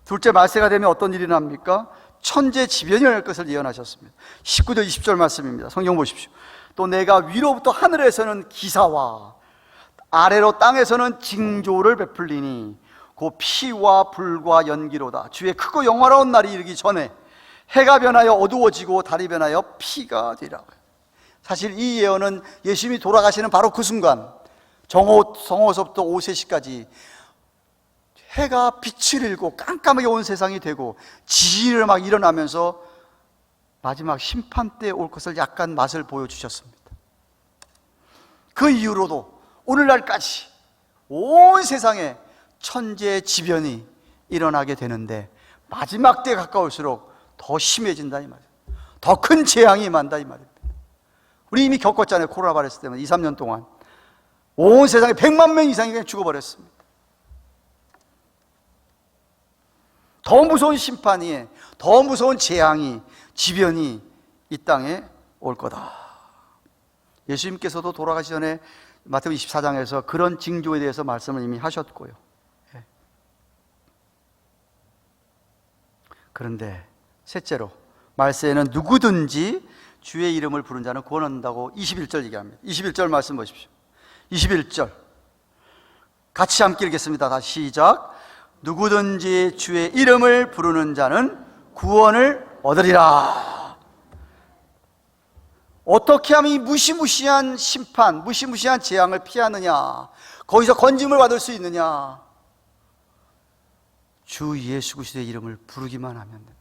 둘째, 말세가 되면 어떤 일이 납니까? 천재지변이 날 것을 예언하셨습니다. 19절 20절 말씀입니다. 성경 보십시오. 또 내가 위로부터 하늘에서는 기사와 아래로 땅에서는 징조를 베풀리니 그 피와 불과 연기로다. 주의 크고 영화로운 날이 이르기 전에 해가 변하여 어두워지고 달이 변하여 피가 되리라. 사실 이 예언은 예수님이 돌아가시는 바로 그 순간, 성호서부터 오세시까지 해가 빛을 잃고 깜깜하게 온 세상이 되고 지진이 막 일어나면서 마지막 심판 때 올 것을 약간 맛을 보여주셨습니다. 그 이후로도 오늘날까지 온 세상에 천재지변이 일어나게 되는데 마지막 때에 가까울수록 더 심해진다 이 말이에요. 더 큰 재앙이 임한다 이 말입니다. 우리 이미 겪었잖아요. 코로나 바이러스 때문에 2, 3년 동안 온 세상에 100만 명 이상이 그냥 죽어버렸습니다. 더 무서운 심판이, 더 무서운 재앙이, 지변이 이 땅에 올 거다. 예수님께서도 돌아가시 전에 마태복음 24장에서 그런 징조에 대해서 말씀을 이미 하셨고요. 그런데 셋째로, 말세에는 누구든지 주의 이름을 부른 자는 구원한다고 21절 얘기합니다. 21절 말씀 보십시오. 21절 같이 함께 읽겠습니다. 다시 시작. 누구든지 주의 이름을 부르는 자는 구원을 얻으리라. 어떻게 하면 이 무시무시한 심판, 무시무시한 재앙을 피하느냐, 거기서 건짐을 받을 수 있느냐? 주 예수 그리스도의 이름을 부르기만 하면 된다.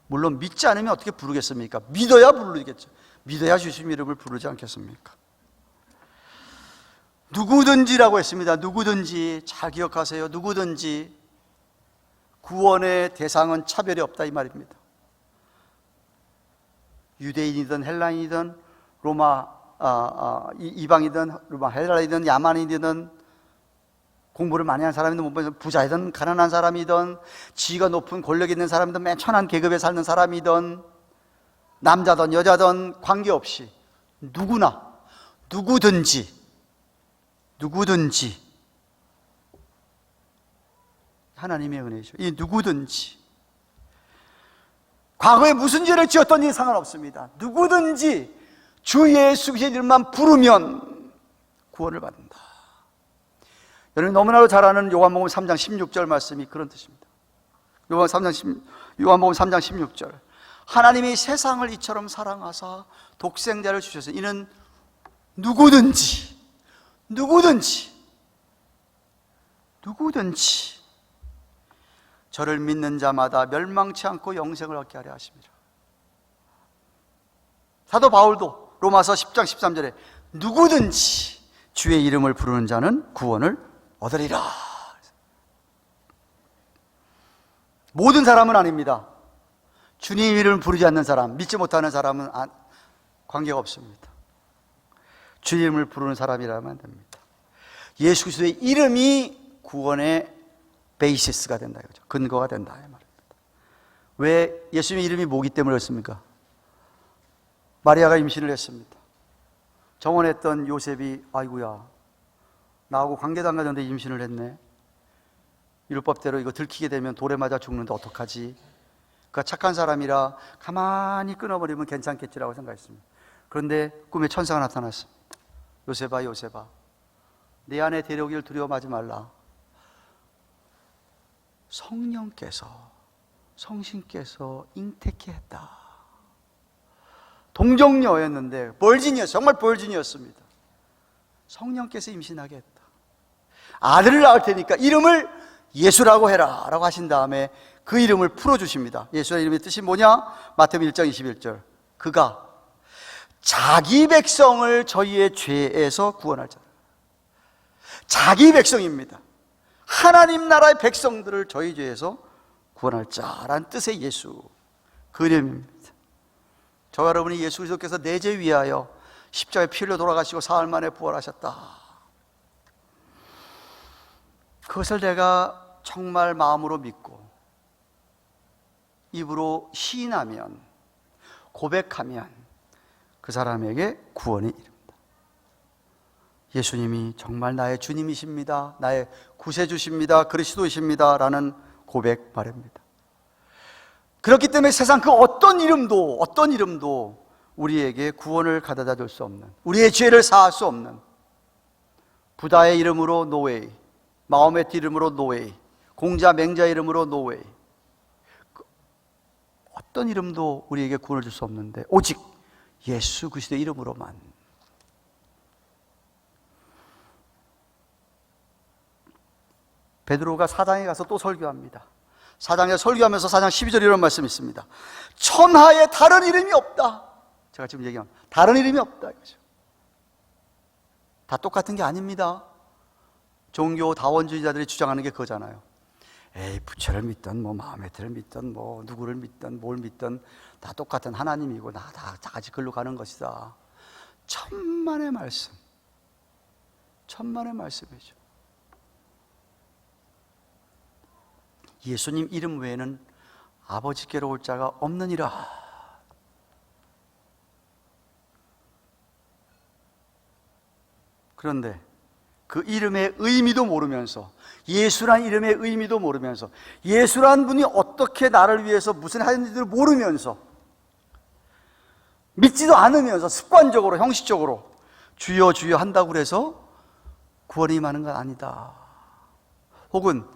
물론 믿지 않으면 어떻게 부르겠습니까? 믿어야 부르겠죠. 믿어야 주님 이름을 부르지 않겠습니까? 누구든지라고 했습니다. 누구든지. 잘 기억하세요. 누구든지. 구원의 대상은 차별이 없다 이 말입니다. 유대인이든 헬라인이든 로마 이방이든 로마 헬라이든 야만이든 공부를 많이 한 사람이든 부자이든 가난한 사람이든 지위가 높은 권력 있는 사람이든 맨 천한 계급에 사는 사람이든 남자든 여자든 관계없이 누구나 누구든지 하나님의 은혜죠. 이 누구든지 과거에 무슨 죄를 지었던지 상관없습니다. 누구든지 주 예수 그리스도의 이름만 부르면 구원을 받는다. 여러분 너무나도 잘 아는 요한복음 3장 16절 말씀이 그런 뜻입니다. 요한복음 3장 16절 하나님이 세상을 이처럼 사랑하사 독생자를 주셔서 이는 누구든지 저를 믿는 자마다 멸망치 않고 영생을 얻게 하려 하십니다. 사도 바울도 로마서 10장 13절에 누구든지 주의 이름을 부르는 자는 구원을 얻으리라. 모든 사람은 아닙니다. 주님 이름을 부르지 않는 사람, 믿지 못하는 사람은 관계가 없습니다. 주의 이름을 부르는 사람이라면 됩니다. 예수 그리스도의 이름이 구원의 베이시스가 된다 이거죠. 근거가 된다 이 말입니다. 왜 예수님의 이름이 뭐기 때문에 그렇습니까? 마리아가 임신을 했습니다. 정원했던 요셉이 아이고야 나하고 관계도 안 가졌는데 임신을 했네. 율법대로 이거 들키게 되면 돌에 맞아 죽는데 어떡하지? 그가 착한 사람이라 가만히 끊어버리면 괜찮겠지라고 생각했습니다. 그런데 꿈에 천사가 나타났습니다. 요셉아 내 안에 데려오기를 두려워하지 말라. 성신께서 잉태케 했다. 동정녀였는데 벌진이었어요. 정말 벌진이었습니다. 성령께서 임신하게 했다. 아들을 낳을 테니까 이름을 예수라고 해라 라고 하신 다음에 그 이름을 풀어주십니다. 예수의 이름의 뜻이 뭐냐? 마태복음 1장 21절. 그가 자기 백성을 저희의 죄에서 구원할 자라. 자기 백성입니다. 하나님 나라의 백성들을 저희 죄에서 구원할 자라는 뜻의 예수, 그 이름입니다. 저와 여러분이 예수 그리스도께서 내 죄 위하여 십자가에 피 흘려 돌아가시고 사흘 만에 부활하셨다. 그것을 내가 정말 마음으로 믿고 입으로 시인하면, 고백하면 그 사람에게 구원이 이릅니다. 예수님이 정말 나의 주님이십니다, 나의 구세주십니다, 그리스도이십니다 라는 고백 말입니다. 그렇기 때문에 세상 그 어떤 이름도 우리에게 구원을 가져다 줄 수 없는, 우리의 죄를 사할 수 없는, 부다의 이름으로 노웨이, 마호메트 이름으로 노웨이, 공자 맹자 이름으로 노웨이, 어떤 이름도 우리에게 구원을 줄 수 없는데 오직 예수 그리스도의 이름으로만. 베드로가 사장에 가서 또 설교합니다. 사장에 설교하면서 4장 12절에 이런 말씀이 있습니다. 천하에 다른 이름이 없다. 제가 지금 얘기한 다른 이름이 없다 이거죠. 다 똑같은 게 아닙니다. 종교 다원주의자들이 주장하는 게 그거잖아요. 에이, 부처를 믿든 뭐 마호메트를 믿든 뭐 누구를 믿든 뭘 믿든 다 똑같은 하나님이고 다 같이 글로 가는 것이다. 천만의 말씀, 천만의 말씀이죠. 예수님 이름 외에는 아버지께로 올 자가 없느니라. 그런데 그 이름의 의미도 모르면서, 예수란 이름의 의미도 모르면서, 예수란 분이 어떻게 나를 위해서 무슨 하는지를 모르면서, 믿지도 않으면서 습관적으로 형식적으로 주여 주여 한다고 그래서 구원이 임하는 건 아니다. 혹은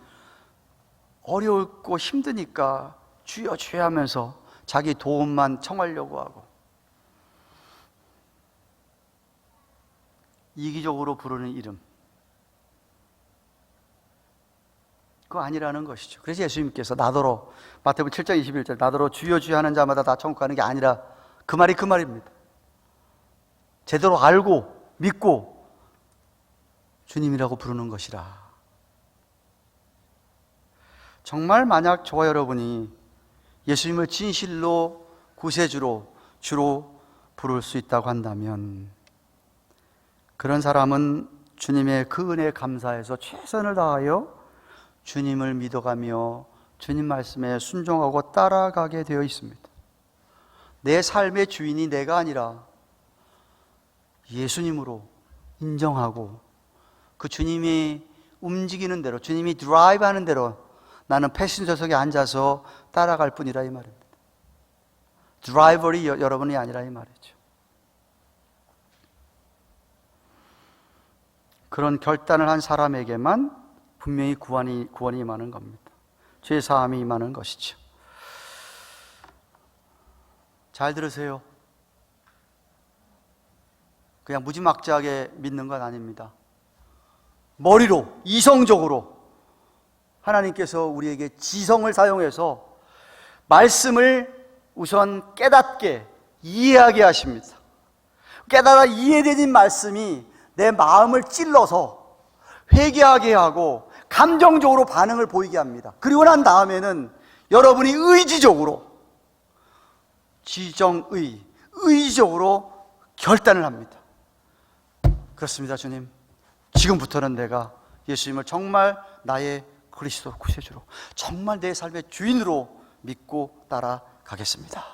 어려웠고 힘드니까 주여 주여 하면서 자기 도움만 청하려고 하고 이기적으로 부르는 이름, 그거 아니라는 것이죠. 그래서 예수님께서 나더러, 마태복음 7장 21절, 나더러 주여 주여 하는 자마다 다 천국 가는 게 아니라 그 말이 그 말입니다. 제대로 알고 믿고 주님이라고 부르는 것이라. 정말 만약 저와 여러분이 예수님을 진실로 구세주로, 주로 부를 수 있다고 한다면 그런 사람은 주님의 그 은혜에 감사해서 최선을 다하여 주님을 믿어가며 주님 말씀에 순종하고 따라가게 되어 있습니다. 내 삶의 주인이 내가 아니라 예수님으로 인정하고 그 주님이 움직이는 대로, 주님이 드라이브 하는 대로 나는 패신저석에 앉아서 따라갈 뿐이라 이 말입니다. 드라이버리 여러분이 아니라 이 말이죠. 그런 결단을 한 사람에게만 분명히 구원이 임하는 겁니다. 죄사함이 임하는 것이죠. 잘 들으세요. 그냥 무지막지하게 믿는 건 아닙니다. 머리로, 이성적으로 하나님께서 우리에게 지성을 사용해서 말씀을 우선 깨닫게, 이해하게 하십니다. 깨달아 이해되는 말씀이 내 마음을 찔러서 회개하게 하고 감정적으로 반응을 보이게 합니다. 그리고 난 다음에는 여러분이 의지적으로, 의지적으로 결단을 합니다. 그렇습니다, 주님. 지금부터는 내가 예수님을 정말 나의 그리스도 구세주로, 정말 내 삶의 주인으로 믿고 따라가겠습니다.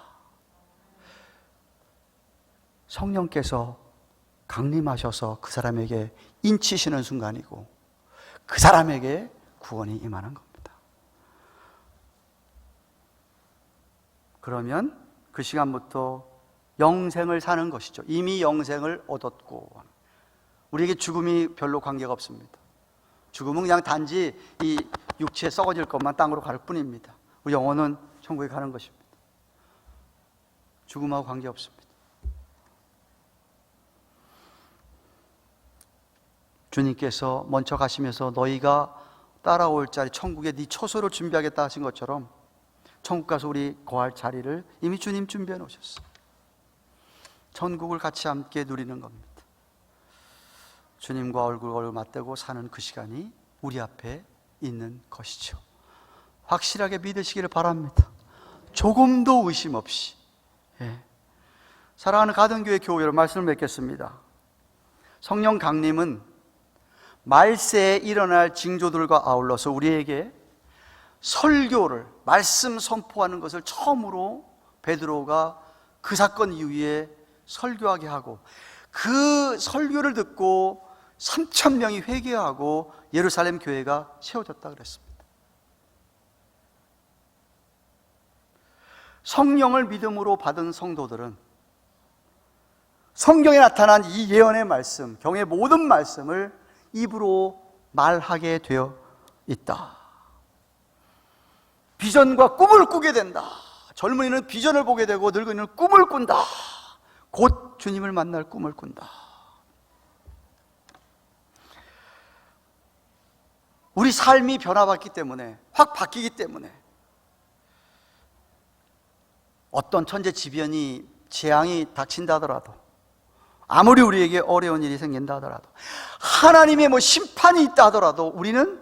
성령께서 강림하셔서 그 사람에게 인치시는 순간이고 그 사람에게 구원이 임하는 겁니다. 그러면 그 시간부터 영생을 사는 것이죠. 이미 영생을 얻었고 우리에게 죽음이 별로 관계가 없습니다. 죽음은 그냥 단지 이 육체 썩어질 것만 땅으로 갈 뿐입니다. 우리 영혼은 천국에 가는 것입니다. 죽음하고 관계없습니다. 주님께서 먼저 가시면서 너희가 따라올 자리, 천국에 네 처소를 준비하겠다 하신 것처럼 천국 가서 우리 거할 자리를 이미 주님 준비해 놓으셨어요. 천국을 같이 함께 누리는 겁니다. 주님과 얼굴 맞대고 사는 그 시간이 우리 앞에 있는 것이죠. 확실하게 믿으시기를 바랍니다. 조금도 의심 없이. 사랑하는 가든교회 교회 여러분, 말씀을 맺겠습니다. 성령 강림은 말세에 일어날 징조들과 아울러서 우리에게 설교를, 말씀 선포하는 것을 처음으로 베드로가 그 사건 이후에 설교하게 하고, 그 설교를 듣고 3,000명이 회개하고 예루살렘 교회가 세워졌다 그랬습니다. 성령을 믿음으로 받은 성도들은 성경에 나타난 이 예언의 말씀, 경의 모든 말씀을 입으로 말하게 되어 있다. 비전과 꿈을 꾸게 된다. 젊은이는 비전을 보게 되고 늙은이는 꿈을 꾼다. 곧 주님을 만날 꿈을 꾼다. 우리 삶이 변화받기 때문에, 확 바뀌기 때문에 어떤 천재지변이, 재앙이 닥친다 하더라도, 아무리 우리에게 어려운 일이 생긴다 하더라도, 하나님의 심판이 있다 하더라도 우리는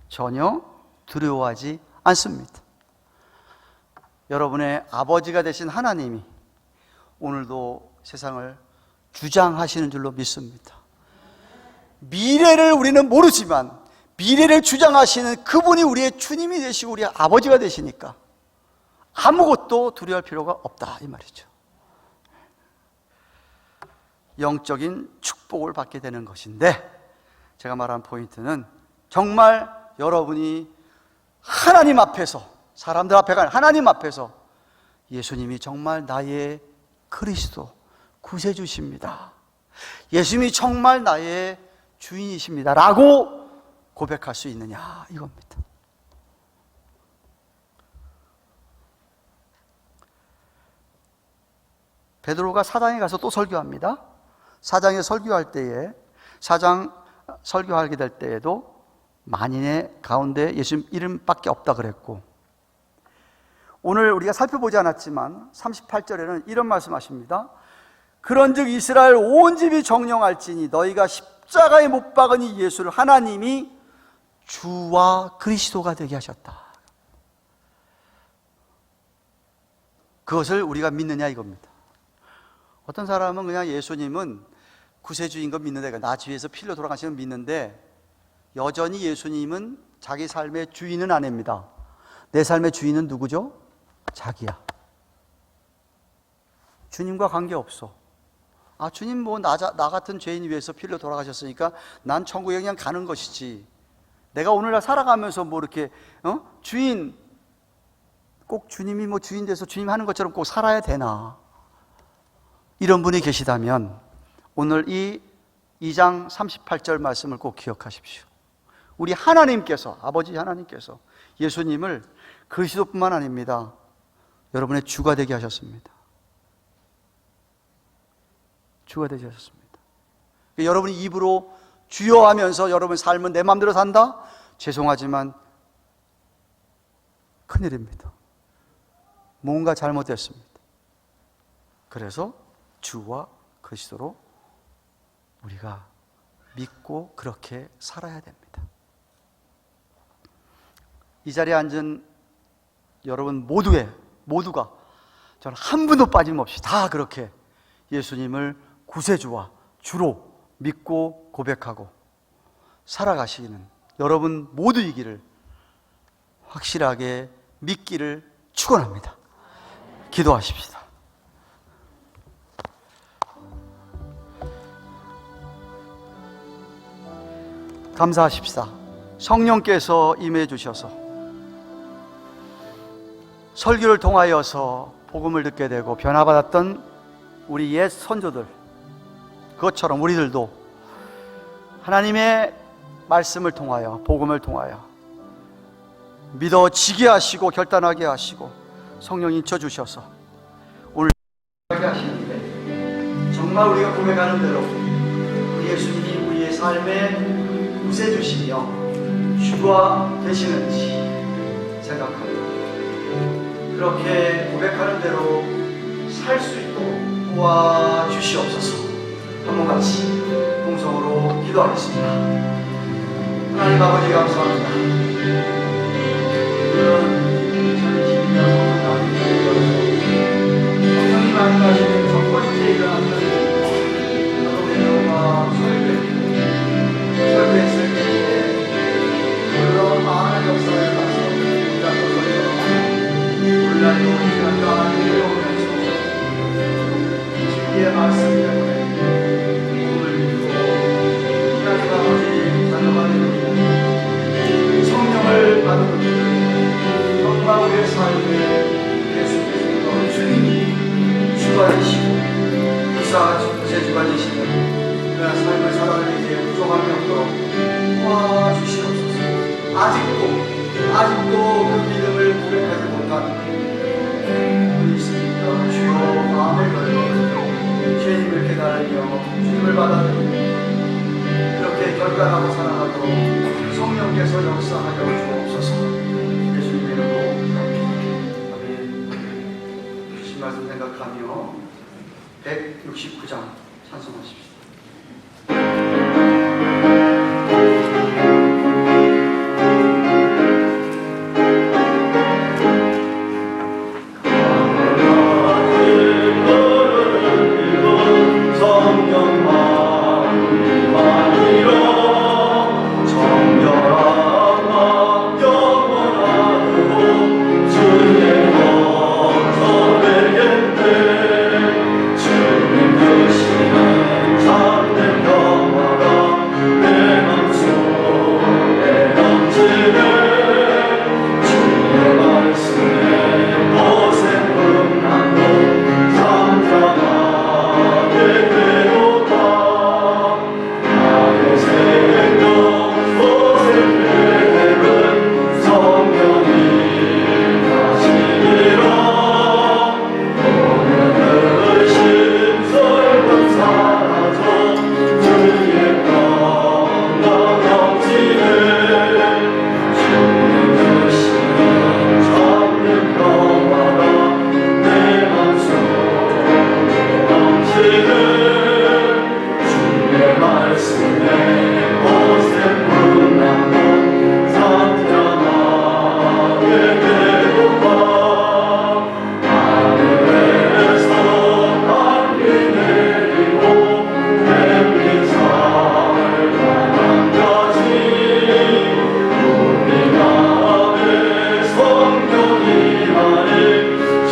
전혀 두려워하지 않습니다. 여러분의 아버지가 되신 하나님이 오늘도 세상을 주장하시는 줄로 믿습니다. 미래를 우리는 모르지만 미래를 주장하시는 그분이 우리의 주님이 되시고 우리의 아버지가 되시니까 아무것도 두려워할 필요가 없다, 이 말이죠. 영적인 축복을 받게 되는 것인데, 제가 말한 포인트는 정말 여러분이 하나님 앞에서, 사람들 앞에가 아니라 하나님 앞에서 예수님이 정말 나의 그리스도, 구세주십니다, 예수님이 정말 나의 주인이십니다 라고 고백할 수 있느냐, 이겁니다. 베드로가 사당에 가서 또 설교합니다. 사장에 설교할 때에, 사장 설교하게 될 때에도 만인의 가운데 예수님 이름밖에 없다 그랬고, 오늘 우리가 살펴보지 않았지만 38절에는 이런 말씀하십니다. 그런즉 이스라엘 온 집이 정령할지니 너희가 십자가에 못 박은 이 예수를 하나님이 주와 그리스도가 되게 하셨다. 그것을 우리가 믿느냐, 이겁니다. 어떤 사람은 그냥 예수님은 구세주인 거 믿는데, 나 주위에서 필로 돌아가시는 거 믿는데, 여전히 예수님은 자기 삶의 주인은 아닙니다. 내 삶의 주인은 누구죠? 자기야. 주님과 관계없어. 아, 주님 나 같은 죄인 위해서 필로 돌아가셨으니까 난 천국에 그냥 가는 것이지, 내가 오늘날 살아가면서 이렇게 주인, 꼭 주님이 주인 돼서 주님 하는 것처럼 꼭 살아야 되나? 이런 분이 계시다면 오늘 이 2장 38절 말씀을 꼭 기억하십시오. 우리 하나님께서, 아버지 하나님께서 예수님을 그리스도뿐만 아닙니다, 여러분의 주가 되게 하셨습니다. 주가 되게 하셨습니다. 여러분이 입으로 주여 하면서 여러분 삶은 내 마음대로 산다? 죄송하지만 큰일입니다. 뭔가 잘못됐습니다. 그래서 주와 그리스도로 우리가 믿고 그렇게 살아야 됩니다. 이 자리에 앉은 여러분 모두가 저는 한 분도 빠짐없이 다 그렇게 예수님을 구세주와 주로 믿고 고백하고 살아가시는 여러분 모두이기를 확실하게 믿기를 축원합니다. 기도하십시다. 감사하십시다. 성령께서 임해 주셔서 설교를 통하여서 복음을 듣게 되고 변화받았던 우리 옛 선조들, 그것처럼 우리들도 하나님의 말씀을 통하여, 복음을 통하여 믿어지게 하시고 결단하게 하시고 성령 인쳐 주셔서 오늘 하게 하시는데, 정말 우리가 고백하는 대로 우리 예수님이 우리의 삶에 구세주시며 주가 되시는지 생각합니다. 그렇게 고백하는 대로 살 수 있도록 도와주시옵소서. 한번 같이 공성으로 기도하겠습니다. 하나님 아버지 감사합니다. 오늘은 2022년 성령님 말씀하시는 첫 번째 일어났던 여러분과 설교했을 때에 놀라운 많은 역사를 봐서 오늘날도 시간과 내려오면서 진리의 말씀 때문에 오늘 믿고 하나님 아버지 자녀가 되는 성령을 받은 우리들, 정말 우리의 삶에 예수께서 주님이 주가 되시고 구세주가 되시는 그런 삶을 살아가기에 부족함이 없도록 도와주시옵소서. 아직도 그 믿음을 고백하지 못한 분이 있습니다. 주여 마음을 걸고 주님을 깨달으며 주님을 받아들이며 그렇게 결단하고 살아가도록 성령께서 역사하여 주옵소서. 예수님의 이름으로 기도합니다. 아멘. 주신 말씀 생각하며 169장 찬송하십시오.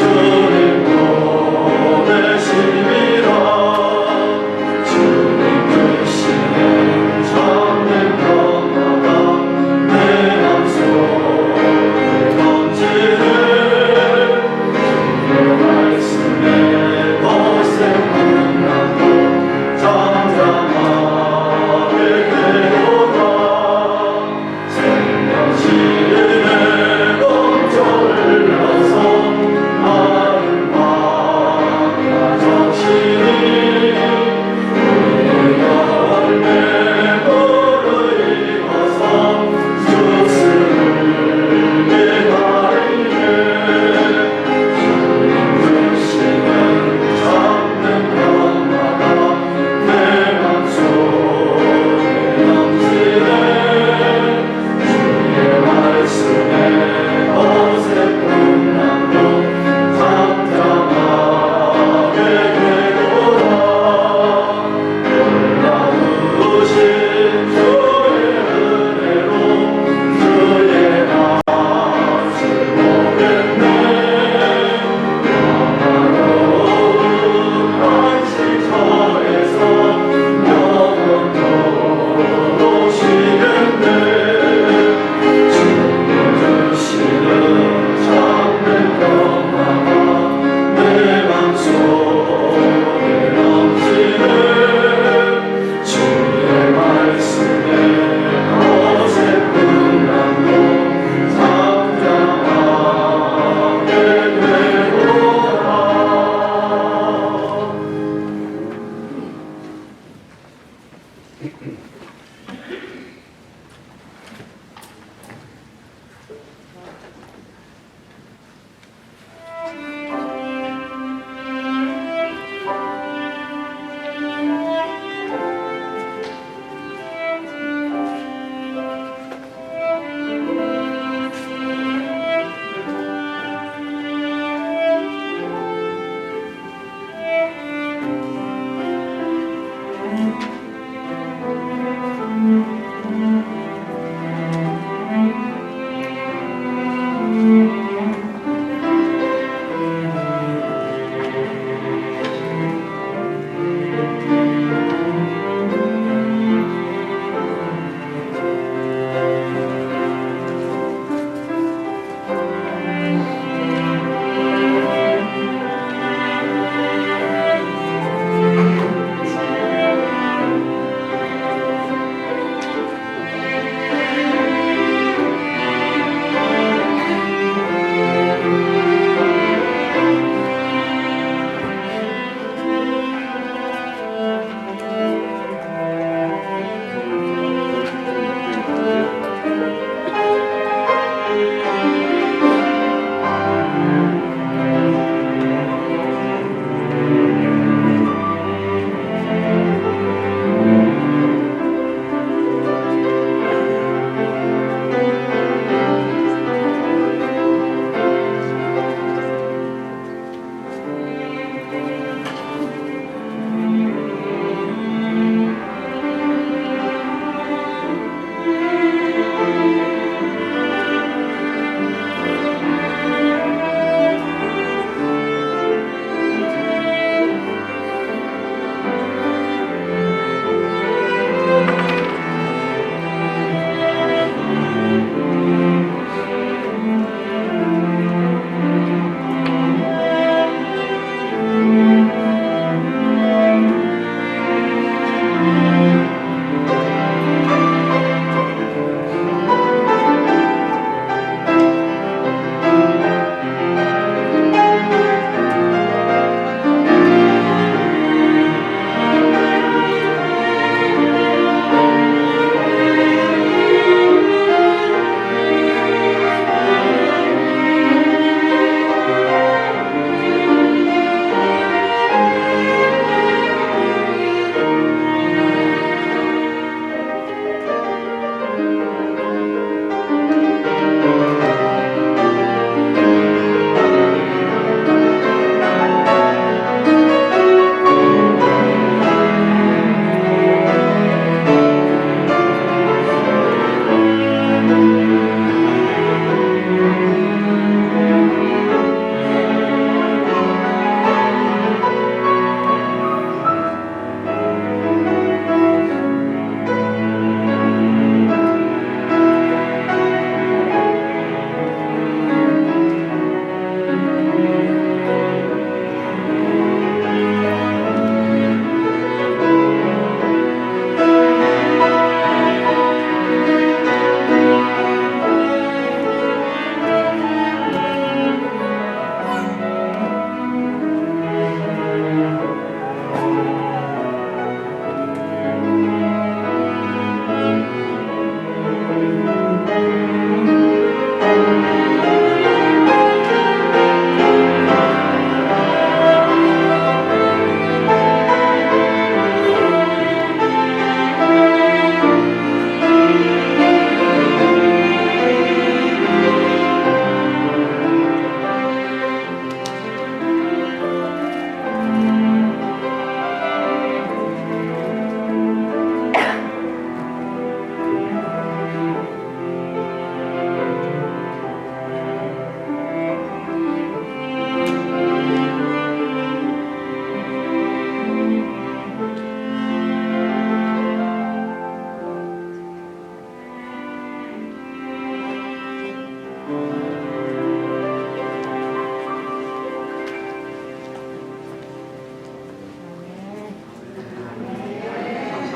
주님 보내십니다.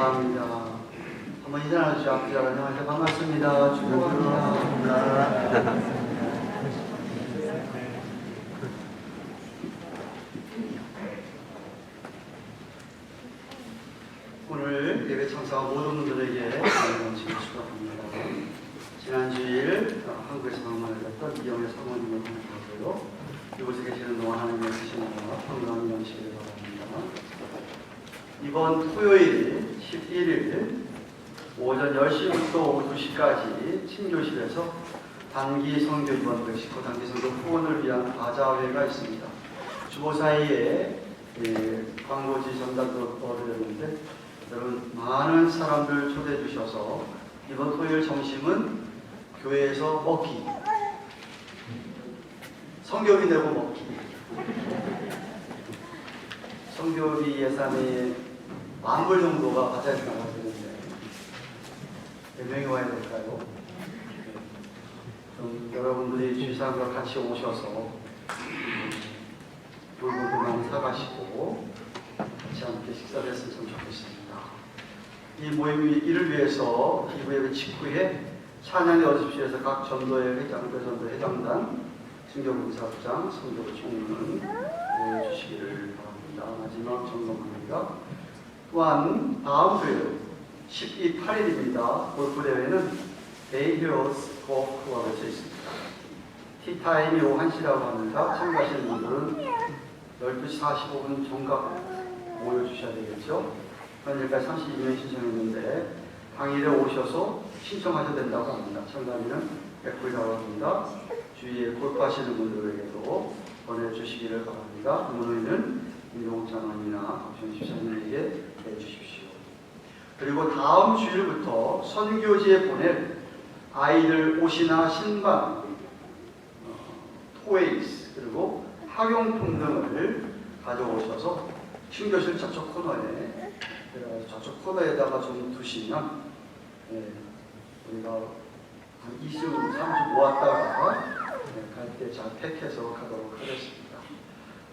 감사합니다. 한번 인사해 주시죠. 앞뒤 안녕하세요. 반갑습니다. 축복합니다. 오늘 예배 참석한 모든 분들에게 영광을 축복합니다. 지난주일 한국에서 방문을 했던 이영애 사모님을 환영하고요. 이곳에 계시는 동안 하나님의 쓰시는 평강한 영식을 바랍니다. 이번 토요일 11일 오전 10시부터 오후 2시까지 친교실에서 단기 선교 이번 멕시코 단기 선교 후원을 위한 바자회가 있습니다. 주보 사이에 광고지 전달도 넣어드렸는데 여러분 많은 사람들 초대해 주셔서 이번 토요일 점심은 교회에서 먹기, 성교비 내고 먹기. 성교비 예산이 10,000불 정도가 바자회에서 나가야 되는데 몇 명이 와야 될까요? 좀 여러분들이 주위 사람과 같이 오셔서 물건도 많이 사가시고 같이 함께 식사를 했으면 좋겠습니다. 이 모임을 위해서 기부 예배 직후에 찬양의 어집시에서 각 전도회 회장, 전도 회장단, 신경봉사부장, 성교 총무는 보여주시기를 바랍니다. 마지막 점검합니다. 또한 다음 주에 12, 8일입니다. 골프 대회는 베이히어스 골프가 걸쳐 있습니다. 티타임이 오후 1시라고 합니다. 참가하시는 분들은 12시 45분 정각 모여주셔야 되겠죠. 현재까지 32명이 신청했는데 당일에 오셔서 신청하셔도 된다고 합니다. 참가비는 100불이라고 합니다. 주위에 골프하시는 분들에게도 보내주시기를 바랍니다. 문의는 임용장관이나 박준 집사님에게 내주십시오. 그리고 다음 주일부터 선교지에 보낼 아이들 옷이나 신발, 토웨이스 그리고 학용품 등을 가져오셔서 친교실 저쪽 코너에 저쪽 코너에다가 좀 두시면 우리가 한 2주, 3주 모았다가 갈 때 잘 팩해서 가도록 하겠습니다.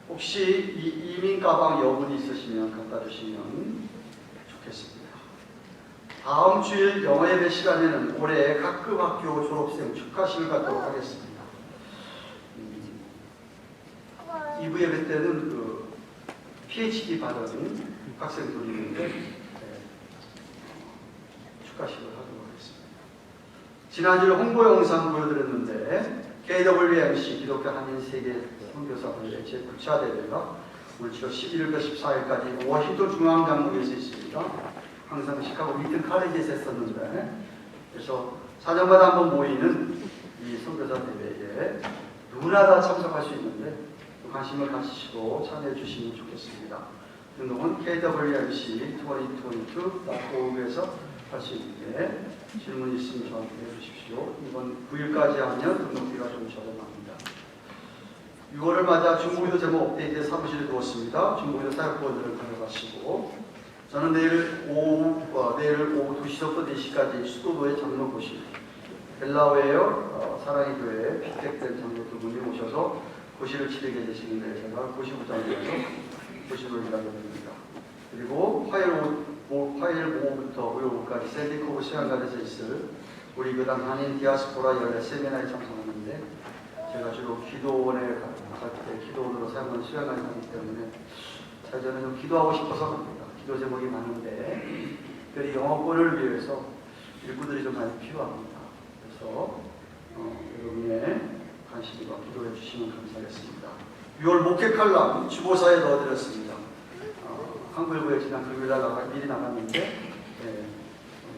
혹시 이 이민 가방 여분이 있으시면 갖다 주시면 좋겠습니다. 다음 주일 영어 예배 시간에는 올해 각급 학교 졸업생 축하식을 갖도록 하겠습니다. 2부 예배 때는 그 PhD 받은 학생들이 있는데 축하식을 하도록 하겠습니다. 지난주에 홍보 영상 보여드렸는데 KWMC 기독교 한인세계 선교사분들의 제9차 대회가 오늘 11일부터 14일까지 워싱턴 중앙장로교에서 있습니다. 항상 시카고 미튼 칼리지에서 했었는데 그래서 사정마다 한번 모이는 이 선교사 대회에 누구나 다 참석할 수 있는데 관심을 가지시고 참여해 주시면 좋겠습니다. 등록은 kwrc2022.org에서 할 수 있는데 질문 있으면 저한테 해주십시오. 이번 9일까지 하면 등록비가 좀 저렴합니다. 6월을 맞아 중고기도 제목 업데이트 사무실에 두었습니다. 중고기도 사역보드를 가져가시고 저는 내일 오후 2시부터 4시까지 수도도의 장로고시 벨라웨어 사랑의 교회에 피택된 장로 두 분이 오셔서 고시를 치르게 되시는데 제가 고시부장이어서 고시를 일하게 됩니다. 그리고 화요일 오후부터 월요일까지 샌디코브 수양관에서 있을 우리 교단 한인 디아스포라 연례 세미나에 참석하는데 제가 주로 기도원에 갈 때 기도원으로 사용하는 수양관이 가기 때문에 저는 좀 기도하고 싶어서 갑니다. 기도 제목이 많은데 특별히 영어권을 위해서 일꾼들이 좀 많이 필요합니다. 그래서 여러분의 관심과 기도해 주시면 감사하겠습니다. 6월 목회 칼럼 주보사에 넣어드렸습니다. 한글부에 지난 금요일날 미리 나갔는데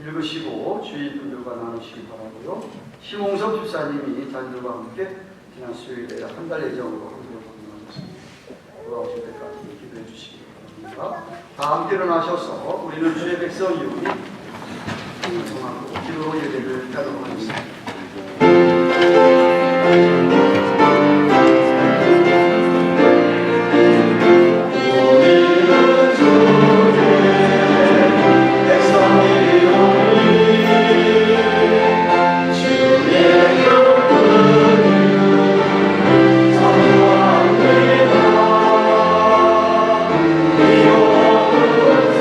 읽으시고 주위 분들과 나누시기 바라고요. 심홍섭 집사님이 자녀들과 함께 지난 수요일에 한 달 예정으로 한국으로 방문하셨습니다. 돌아오실 때까지 기도해 주시기 바랍니다. 다 함께 일어나셔서 우리는 주의 백성이오니 통성하고 기도로 예배를 하도록 하겠습니다.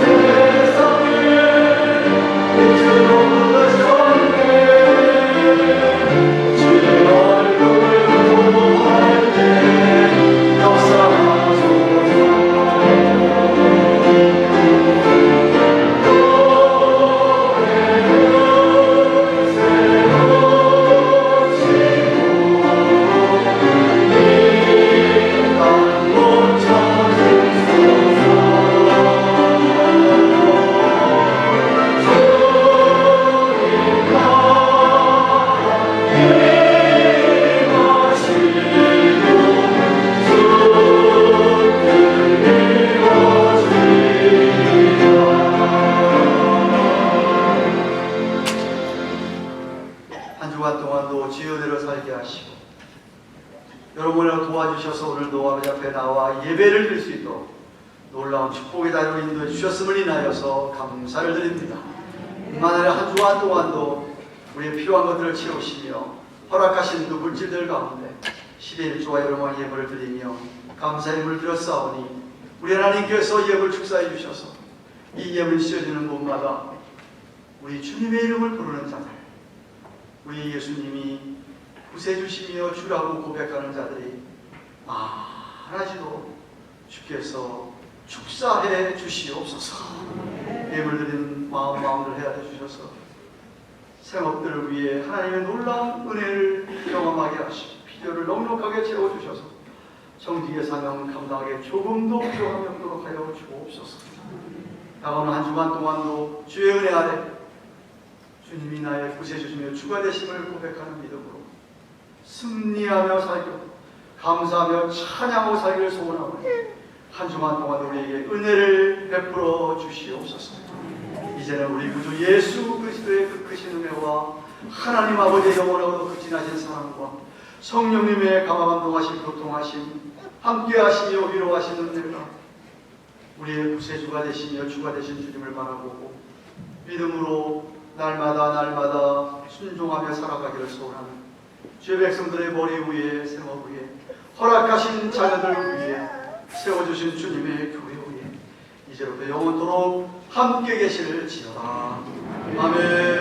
세상을 놀라운 축복의 자리로 인도해 주셨음을 인하여서 감사를 드립니다. 만일 한 주간 동안도 우리의 필요한 것들을 채우시며 허락하신 그 물질들 가운데 시대일조와 여러분 예물을 드리며 감사의 예물을 드렸사오니 우리 하나님께서 예물 축사해 주셔서 이 예물 씌워지는 곳마다 우리 주님의 이름을 부르는 자들, 우리 예수님이 구세주시며 주라고 고백하는 자들이 많아지도록 주께서 축사해 주시옵소서. 예물 드리는 마음을 헤아려 주셔서 생업들을 위해 하나님의 놀라운 은혜를 경험하게 하시고 필요를 넉넉하게 채워주셔서 정직의 사명 감당하게 조금도 부족함이 없도록 하여 주옵소서. 다가오는 한 주간 동안도 주의 은혜 아래 주님이 나의 구세주시며 주가 되심을 고백하는 믿음으로 승리하며 살고 감사하며 찬양하고 살기를 소원하오니 한 주간 동안 우리에게 은혜를 베풀어 주시옵소서. 이제는 우리 구주 예수 그리스도의 그 크신 은혜와 하나님 아버지의 영원하고도 극진하신 사랑과 성령님의 감화감동하심 교통하심 함께 하시며 위로하시는 은혜가 우리의 구세주가 되시며 주가 되신 주님을 바라보고 믿음으로 날마다 순종하며 살아가기를 소원하는 주의 백성들의 머리 위에 생업 위에 허락하신 자녀들 위에 세워주신 주님의 교회 위에 이제로부터 영원토록 함께 계실지어다. 아멘.